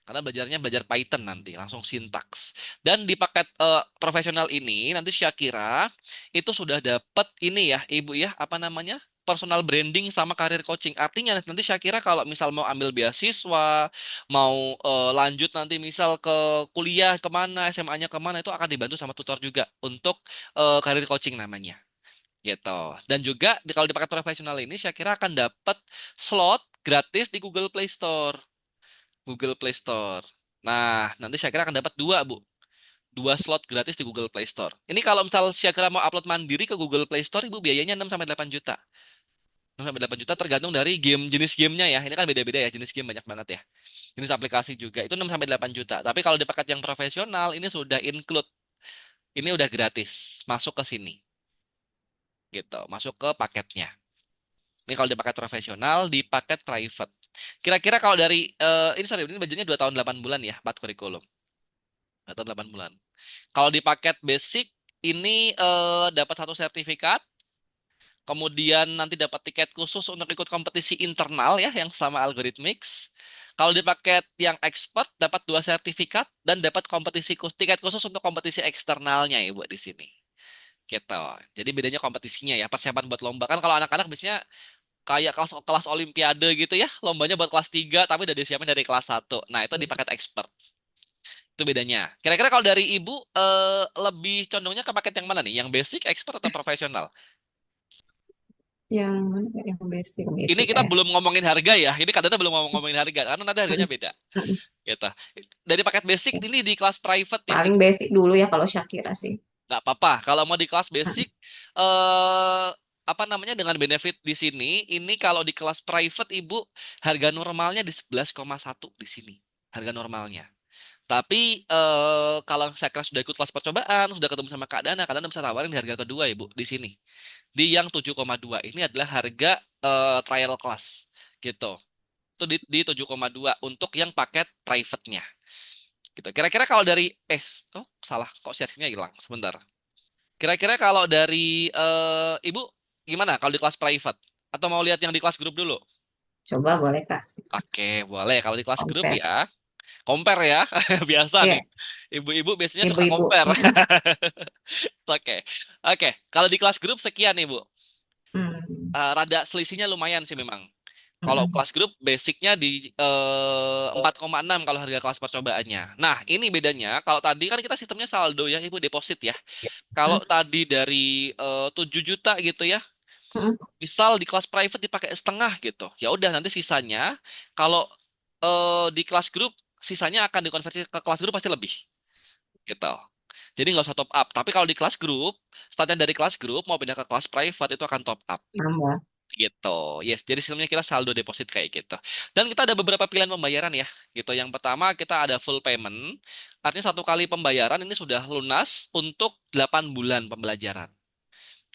Karena belajar Python nanti, langsung sintaks. Dan di paket profesional ini, nanti Syakira itu sudah dapat ini ya, Ibu ya, apa namanya? Personal branding sama karir coaching. Artinya nanti Syakira kalau misal mau ambil beasiswa, mau lanjut nanti misal ke kuliah kemana, SMA-nya kemana, itu akan dibantu sama tutor juga untuk karir coaching namanya. Gitu. Dan juga kalau di paket profesional ini Syakira akan dapat slot gratis di Google Play Store. Google Play Store. Nah, nanti Syakira akan dapat dua, Bu. Dua slot gratis di Google Play Store. Ini kalau misal Syakira mau upload mandiri ke Google Play Store, Ibu biayanya 6 sampai 8 juta. 6 sampai 8 juta tergantung dari jenis gamenya ya. Ini kan beda-beda ya, jenis game banyak banget ya. Jenis aplikasi juga. Itu 6 sampai 8 juta. Tapi kalau di paket yang profesional, ini sudah include. Ini udah gratis. Masuk ke sini. Gitu. Masuk ke paketnya. Ini kalau di paket profesional, di paket private. Kira-kira kalau dari, ini sorry, ini budgetnya 2 tahun 8 bulan ya, 4 kurikulum. 2 tahun 8 bulan. Kalau di paket basic ini dapat satu sertifikat, kemudian nanti dapat tiket khusus untuk ikut kompetisi internal ya yang sama Algorithmics. Kalau di paket yang expert dapat dua sertifikat dan dapat tiket khusus untuk kompetisi eksternalnya ya buat di sini. Gitu. Jadi bedanya kompetisinya ya, persiapan buat lomba kan kalau anak-anak biasanya kayak kelas kelas olimpiade gitu ya, lombanya buat kelas 3 tapi udah disiapin dari kelas 1. Nah, itu di paket expert. Itu bedanya. Kira-kira kalau dari Ibu lebih condongnya ke paket yang mana nih? Yang basic, expert atau profesional? Yang mana, Kak? Yang basic, Ini basic kita ya. belum ngomongin harga ya. Ini kadang belum ngomongin harga karena nanti harganya beda. Gitu. Dari paket basic ini di kelas private ya. Paling basic dulu ya kalau Shakira sih. Nggak apa-apa. Kalau mau di kelas basic eh apa namanya dengan benefit di sini, ini kalau di kelas private Ibu harga normalnya di 11,1 di sini. Harga normalnya. Tapi kalau saya kira sudah ikut kelas percobaan, sudah ketemu sama Kak Dana bisa tawarin di harga kedua Ibu di sini. Di yang 7,2 ini adalah harga trial class gitu. Itu di 7,2 untuk yang paket private-nya. Gitu. Kira-kira kalau dari oh salah kok share-nya hilang sebentar. Kira-kira kalau dari Ibu gimana kalau di kelas private? Atau mau lihat yang di kelas grup dulu? Coba boleh Kak, Oke, boleh. Kalau di kelas grup compare. ya, compare ya. Biasa nih. Iya, Ibu-ibu biasanya suka ibu-ibu. compare. Mm-mm. Oke. Oke, kalau di kelas grup sekian nih, Bu. Hmm. Rada selisihnya lumayan sih memang. Kalau Mm-mm. kelas grup basicnya di 4,6 kalau harga kelas percobaannya. Nah, ini bedanya. Kalau tadi kan kita sistemnya saldo ya, Ibu deposit ya. Kalau tadi dari 7 juta gitu ya, Mm-mm. misal di kelas private dipakai setengah gitu. Ya udah nanti sisanya kalau di kelas grup sisanya akan dikonversi ke kelas grup pasti lebih gitu. Jadi nggak usah top up. Tapi kalau di kelas grup, startnya dari kelas grup mau pindah ke kelas private itu akan top up Nambah. gitu. Yes, jadi sistemnya kita saldo deposit kayak gitu. Dan kita ada beberapa pilihan pembayaran ya, gitu. Yang pertama kita ada full payment, artinya satu kali pembayaran ini sudah lunas untuk 8 bulan pembelajaran.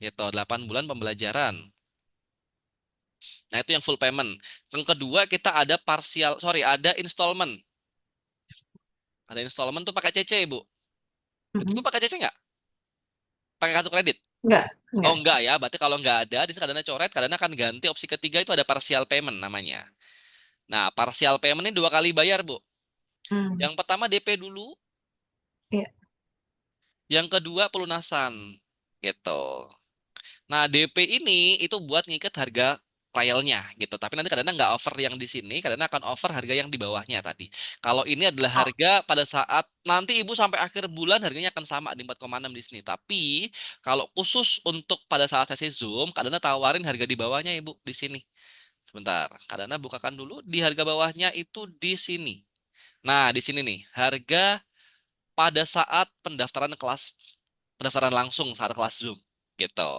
Gitu, 8 bulan pembelajaran. Nah, itu yang full payment. Yang kedua kita ada partial, sorry, ada installment. Ada installment tuh pakai CC, Ibu. Ibu Mm-mm. pakai CC nggak? Pakai kartu kredit? Enggak, Oh enggak. enggak ya, berarti kalau nggak ada, di sini kadang coret, kadang akan ganti opsi ketiga itu ada partial payment namanya. Nah, partial payment ini dua kali bayar, Bu. Hmm. Yang pertama DP dulu, Iya. yang kedua pelunasan. Gitu. Nah, DP ini itu buat ngikat harga trialnya gitu. Tapi nanti kadang nggak over yang di sini, kadang akan over harga yang di bawahnya tadi. Kalau ini adalah Oh, harga pada saat nanti ibu sampai akhir bulan harganya akan sama di 4,6 di sini. Tapi kalau khusus untuk pada saat sesi Zoom, kadang tawarin harga di bawahnya ibu di sini. Sebentar, kadang bukakan dulu di harga bawahnya itu di sini. Nah, di sini nih, harga pada saat pendaftaran langsung saat kelas Zoom gitu.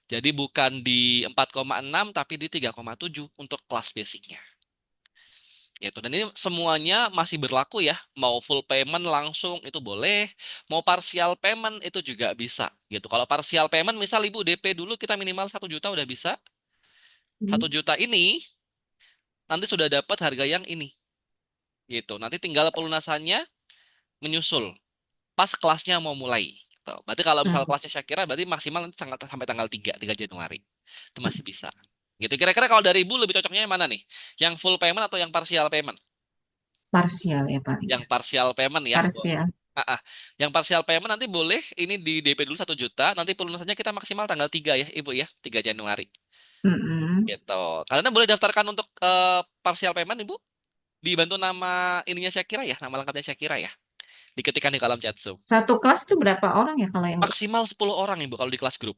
Jadi bukan di 4,6 tapi di 3,7 untuk kelas basicnya. Gitu. Dan ini semuanya masih berlaku ya. Mau full payment langsung itu boleh, mau partial payment itu juga bisa gitu. Kalau partial payment misal Ibu DP dulu kita minimal 1 juta udah bisa. hmm. 1 juta ini nanti sudah dapat harga yang ini gitu. Nanti tinggal pelunasannya menyusul pas kelasnya mau mulai. Gitu. Berarti kalau misal Hmm. kelasnya Syakira berarti maksimal nanti sampai tanggal 3 Januari. Itu masih bisa. Gitu. Kira-kira kalau dari Ibu lebih cocoknya yang mana nih? Yang full payment atau yang partial payment? Parsial ya paling. Yang partial payment ya. Parsial. Ah, ah. Yang partial payment nanti boleh ini di DP dulu 1 juta, nanti pelunasannya kita maksimal tanggal 3 ya, Ibu ya, 3 Januari. Mm-mm. Gitu. Kalian boleh daftarkan untuk partial payment, Ibu. Dibantu nama ininya Syakira ya, nama lengkapnya Syakira ya. Diketikkan di kolom chat Zoom. Satu kelas itu berapa orang ya kalau yang grup? Maksimal 10 orang, Ibu, kalau di kelas grup.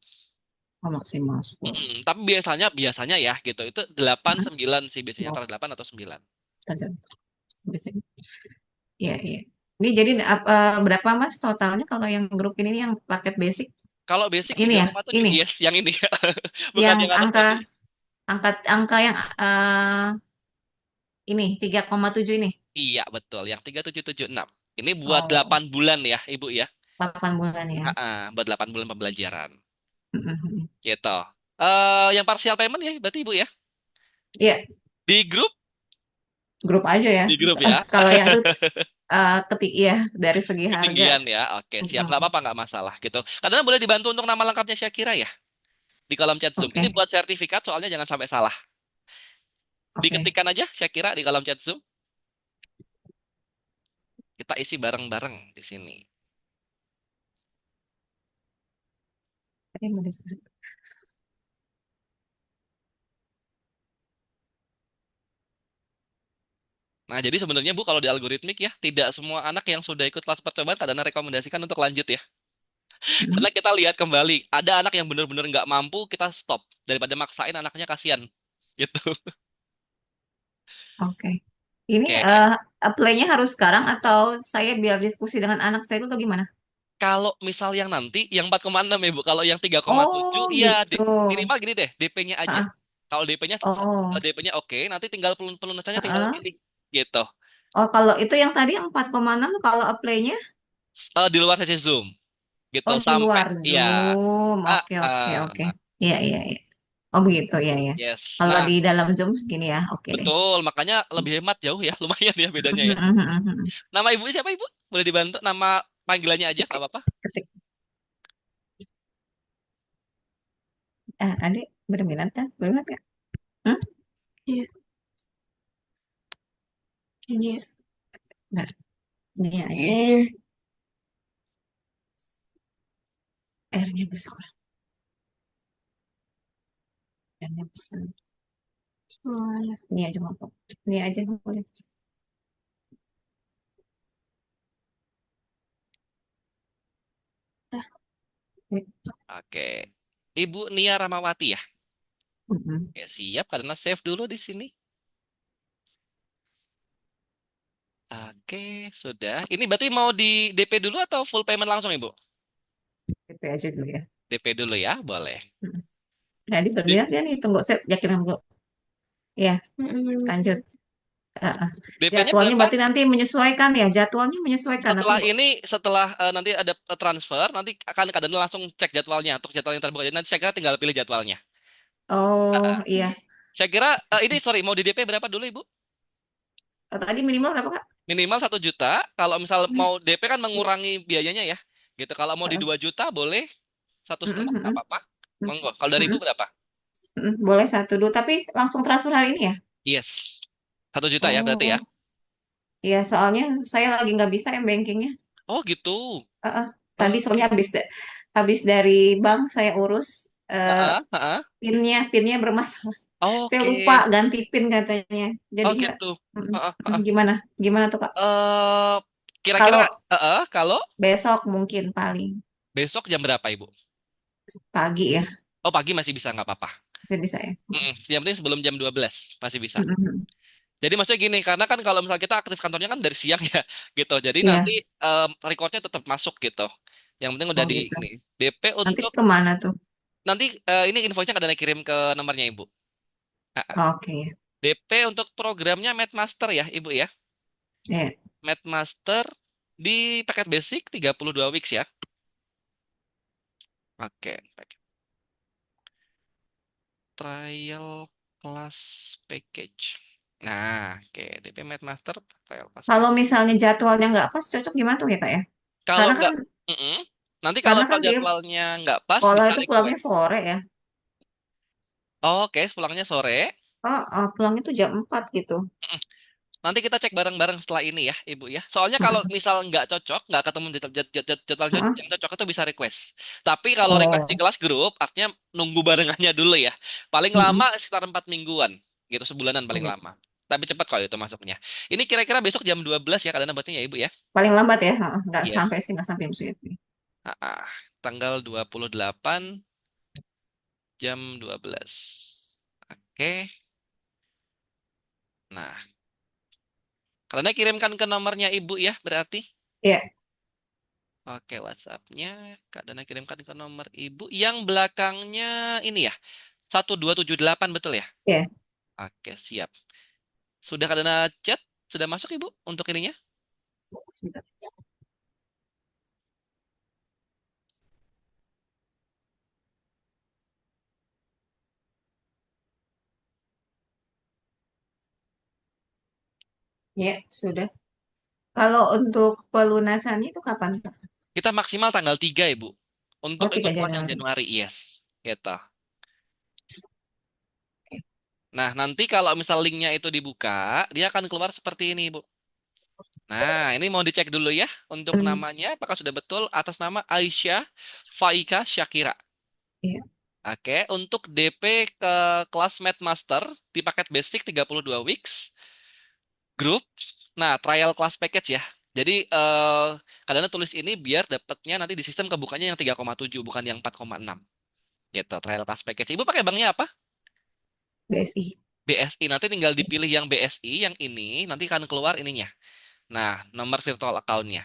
Oh, maksimal 10. Tapi biasanya biasanya ya gitu. Itu 8 Mm-mm. 9 sih biasanya Oh, antara 8 atau 9. aja. Iya, iya. Ini jadi berapa Mas totalnya kalau yang grup ini nih, yang paket basic? Kalau basic Ini tiga ya, koma tujuh ini yes, yang ini ya. Bukan yang yang atas angka tadi. angka yang ini 3,7 ini. Iya, betul. Yang 3776. Ini buat Oh, 8 bulan ya, Ibu ya. 8 bulan ya. Buat 8 bulan pembelajaran. Mm-mm. Gitu. Yang partial payment ya, berarti Ibu ya. Iya, Di grup? grup aja ya. Di grup ya. Kalau yang itu ya dari segi harga. Ketinggian ya. Oke, siap. Nggak Mm-mm. apa-apa, nggak masalah gitu. Kadang boleh dibantu untuk nama lengkapnya Syakira ya. Di kolom chat Zoom. Ini Oke, buat sertifikat, soalnya jangan sampai salah. oke. Diketikkan aja Syakira di kolom chat Zoom. Kita isi bareng-bareng di sini. Tadi mau diskusi. Nah, jadi sebenarnya Bu, kalau di algoritmik ya, tidak semua anak yang sudah ikut kelas percobaan kadang rekomendasikan untuk lanjut ya. Mm, Karena kita lihat kembali, ada anak yang benar-benar nggak mampu, kita stop. Daripada maksain anaknya kasihan. Gitu. oke. Ini Oke. apply-nya harus sekarang atau saya biar diskusi dengan anak saya itu atau gimana? Kalau misal yang nanti, yang 4,6 ya Bu. Kalau yang 3,7, Oh, iya gitu. minimal gini deh, DP-nya aja. Ah, Kalau DP-nya oh, DP-nya oke, nanti tinggal pelunasannya tinggal ah. pilih. Gitu. Oh, kalau itu yang tadi yang 4,6 kalau apply-nya Di luar sesi Zoom. Gitu. oh di Sampai, luar iya. Zoom. Ah, Oke, oke, oke. ah, Iya, iya, iya. Oh, begitu ya, ya. yes. Kalau Nah, di dalam Zoom segini ya. Oke deh. betul. Makanya lebih hemat jauh ya. Lumayan ya bedanya ya. Nama ibu siapa ibu? Boleh dibantu nama panggilannya aja, nggak apa-apa. Ketik. Adik berminat kan? Berminat nggak? Hmm? Iya, ini ya. Nggak, ini aja. R-nya berkurang. R-nya besar. Mana? Ini aja mau. Ini aja boleh. Dah. Oke. Ibu Nia Ramawati ya? Mm-mm. Ya siap, karena save dulu di sini. Oke, sudah. Ini berarti mau di DP dulu atau full payment langsung, Ibu? DP aja dulu ya. DP dulu ya, boleh. Mm-mm. Nah, di D- berminat ya nih, tunggu saya yakin Bu. Ya, lanjut. Ah, ah. DP-nya Jadwalnya berapa? berarti nanti menyesuaikan ya. Jadwalnya menyesuaikan atau Setelah ini, setelah nanti ada transfer, nanti akan kadang langsung cek jadwalnya untuk jadwal yang terbuka. Jadi nanti saya kira tinggal pilih jadwalnya. Ah, oh ah. iya. Saya kira ini sorry mau di DP berapa dulu Ibu? Oh, tadi minimal berapa Kak? Minimal 1 juta. Kalau misal Hmm. mau DP kan Iya. mengurangi biayanya ya. Gitu. Kalau mau di Heeh. 2 juta boleh 1,5 Mm-mm, nggak mm-mm, apa-apa. Monggo. Kalau dari Ibu mm-mm, berapa? mm-mm. Boleh satu dulu, tapi langsung transfer hari ini ya? Yes. 1 juta ya berarti ya. Oh, iya. Soalnya saya lagi nggak bisa ya bankingnya. Oh gitu. Heeh. Tadi soalnya Oke. habis dari bank saya urus Heeh, heeh. pinnya bermasalah. Saya lupa Oke. ganti pin katanya. Oh Jadinya gitu. mm, Heeh, heeh. gimana? Gimana tuh Kak? Eh, kira-kira Kalau kalau besok mungkin paling besok jam berapa Ibu? pagi ya, Oh pagi masih bisa nggak apa-apa. saya bisa ya. Mm-mm. Yang penting sebelum jam 12 masih bisa. Mm-mm. Jadi maksudnya gini, karena kan kalau misalnya kita aktif kantornya kan dari siang ya, gitu. Jadi nanti Iya, recordnya tetap masuk gitu. Yang penting udah oh di gitu. ini. DP Nanti untuk kemana tuh? nanti ini invoice-nya kadang kirim ke nomornya Ibu. Ah, ah. Oke, DP untuk programnya Mathmaster ya, Ibu ya. ya. Mathmaster di paket basic 32 weeks ya. Oke, paket trial class package. Nah, oke, DP Mathmaster trial class Kalau package. misalnya jadwalnya nggak pas, cocok gimana tuh ya Kak ya? Kalau Karena kan nggak, mm-mm. Nanti kalau karena kan misal dia jadwalnya nggak pas sekolah bisa itu pulangnya request. sore ya. Oke, pulangnya sore. Oh, oh, pulangnya tuh jam 4 gitu. Mm-mm. Nanti kita cek bareng-bareng setelah ini ya, Ibu ya. Soalnya kalau Heeh, misal nggak cocok, nggak ketemu jadwal heeh. yang cocok itu bisa request. Tapi kalau request di Oh, kelas grup, artinya nunggu barengannya dulu ya. Paling lama heeh. sekitar 4 mingguan, gitu sebulanan Oh, paling gitu. lama. Tapi cepat kok itu masuknya. Ini kira-kira besok jam 12 ya, kadang berarti ya Ibu ya. Paling lambat ya, heeh. Nggak sampai Yes. sih, nggak sampai musuh itu. Ah, ah. Tanggal 28 jam 12. Oke. Nah, karena kirimkan ke nomornya Ibu ya, berarti. Iya, Oke, WhatsApp-nya Kak Dana kirimkan ke nomor Ibu yang belakangnya ini ya, 1278 betul ya? iya. Oke, siap. Sudah Kak Dana chat? Sudah masuk Ibu untuk ininya? Sebentar. Iya, sudah. Kalau untuk pelunasannya itu kapan, Pak? Kita maksimal tanggal 3 Ibu. Untuk Oh, ikut 3 kelas yang Januari. Januari, yes. Gitu. Oke. Nah, nanti kalau misal linknya itu dibuka, dia akan keluar seperti ini Ibu. Nah, ini mau dicek dulu ya untuk Hmm, namanya, apakah sudah betul atas nama Aisyah Faika Syakira. iya. Oke, untuk DP ke kelas Math Master di paket basic 32 weeks, grup, nah trial class package ya. Jadi kadang tulis ini biar dapatnya nanti di sistem kebukanya yang 3,7 bukan yang 4,6. Gitu, trial class package. Ibu pakai banknya apa? BSI. BSI. Nanti tinggal dipilih yang BSI, yang ini, nanti akan keluar ininya. Nah, nomor virtual account-nya.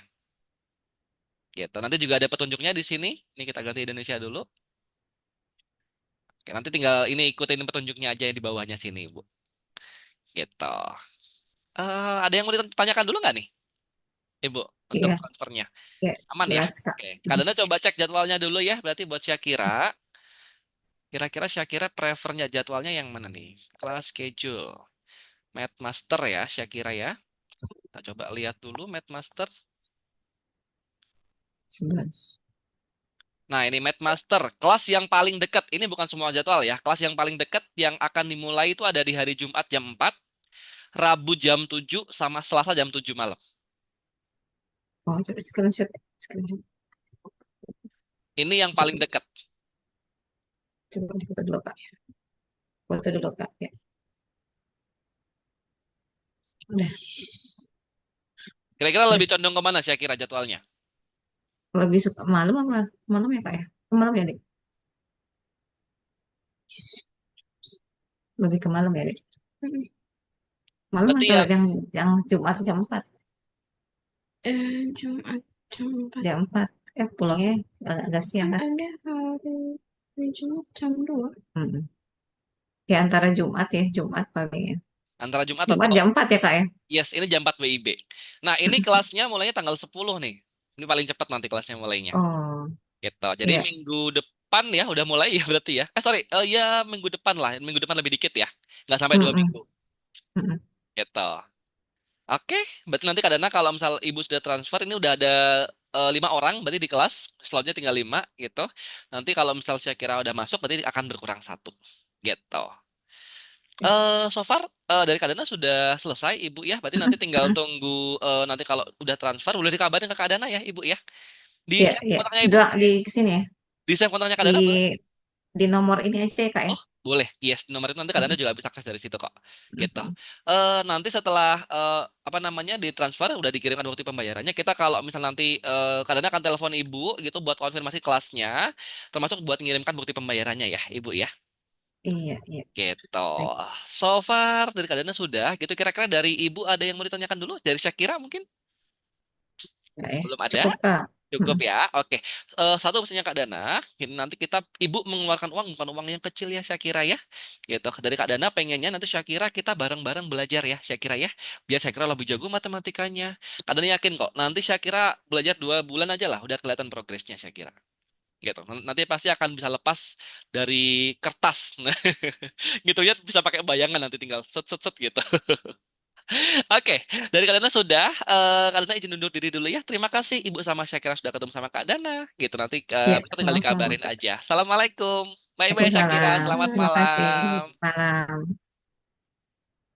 Gitu. Nanti juga ada petunjuknya di sini. Ini kita ganti Indonesia dulu. Oke, nanti tinggal ini ikutin petunjuknya aja yang di bawahnya sini, Bu. Gitu. Ada yang mau ditanyakan dulu nggak nih, Ibu, untuk Iya, transfernya? iya. Aman ya? Jelas, Kak. Oke. Kadang coba cek jadwalnya dulu ya. Berarti buat Syakira, kira-kira Syakira prefernya jadwalnya yang mana nih? Kelas schedule. Math Master ya, Syakira ya. Kita coba lihat dulu Math Master. 11. Nah, ini Math Master, kelas yang paling dekat. Ini bukan semua jadwal ya. Kelas yang paling dekat yang akan dimulai itu ada di hari Jumat jam 4, Rabu jam 7, sama Selasa jam 7 malam. Oh, coba screenshot, screenshot, Ini yang paling coba, dekat. coba difoto dulu kak, foto dulu kak, ya. Udah, Kira-kira udah. lebih condong ke mana sih kira jadwalnya? Lebih suka malam apa malam ya kak ya? Malam ya dek, lebih ke malam ya dek. Mm-mm. Malam Berarti atau yang yang Jumat jam 4, Jumat jam 4. jam 4 pulangnya agak siang kan? Ada hari Jumat jam 2. Mm-mm. Ya antara Jumat ya, Jumat paling ya. antara Jumat Jumat atau jam 4 ya kak ya? yes, ini jam 4 WIB. Nah, ini kelasnya mulainya tanggal 10 nih. Ini paling cepat nanti kelasnya mulainya. Oh, Gitu. Jadi iya. minggu depan ya udah mulai ya berarti ya. Sorry, ya minggu depan lah. Minggu depan lebih dikit ya. Nggak sampai 2 minggu. Mm-mm. Mm-mm. Gitu. Oke, berarti nanti kadang kalau misal ibu sudah transfer, ini udah ada 5 orang berarti di kelas, slotnya tinggal 5 gitu. Nanti kalau misal saya kira udah masuk, berarti akan berkurang satu. Gitu. So far dari Kadana sudah selesai Ibu ya. Berarti nanti tinggal Mm-mm. tunggu nanti kalau udah transfer boleh dikabarin ke Kadana ya Ibu ya. Di Iya, save iya. kontaknya Ibu. Di sini ya. Di save kontaknya Kadana boleh? Di di nomor ini aja ya kak ya. Oh, boleh. Yes, nomor itu nanti Kadana Mm-mm. juga bisa akses dari situ kok. Gitu. Mm-mm. Nanti setelah apa namanya ditransfer udah dikirimkan bukti pembayarannya, kita kalau misal nanti Kadana akan telepon Ibu gitu buat konfirmasi kelasnya, termasuk buat ngirimkan bukti pembayarannya ya, Ibu ya. Iya, iya. Gitu. Baik, So far dari Kadana sudah. Gitu kira-kira dari Ibu ada yang mau ditanyakan dulu? Dari Syakira mungkin? Kak ya. Belum ada? Cukup kak. Cukup Mm-mm. ya. Oke. Satu mestinya Kak Dana, ini nanti Ibu mengeluarkan uang bukan uang yang kecil ya Syakira ya. Gitu. Dari Kak Dana pengennya nanti Syakira kita bareng-bareng belajar ya Syakira ya. Biar Syakira lebih jago matematikanya. Kak Dana yakin kok nanti Syakira belajar 2 bulan aja lah udah kelihatan progresnya Syakira. Gitu. Nanti pasti akan bisa lepas dari kertas. Gitu ya bisa pakai bayangan nanti tinggal set set set gitu. Oke, dari Kak Dana sudah. Kak Dana izin undur diri dulu ya. Terima kasih Ibu sama Syakira sudah ketemu sama Kak Dana. Gitu nanti Ya, kita tinggal sama-sama dikabarin kak. aja. Assalamualaikum. Bye bye Syakira. Waalaikumsalam. Selamat Terima kasih. malam. Malam.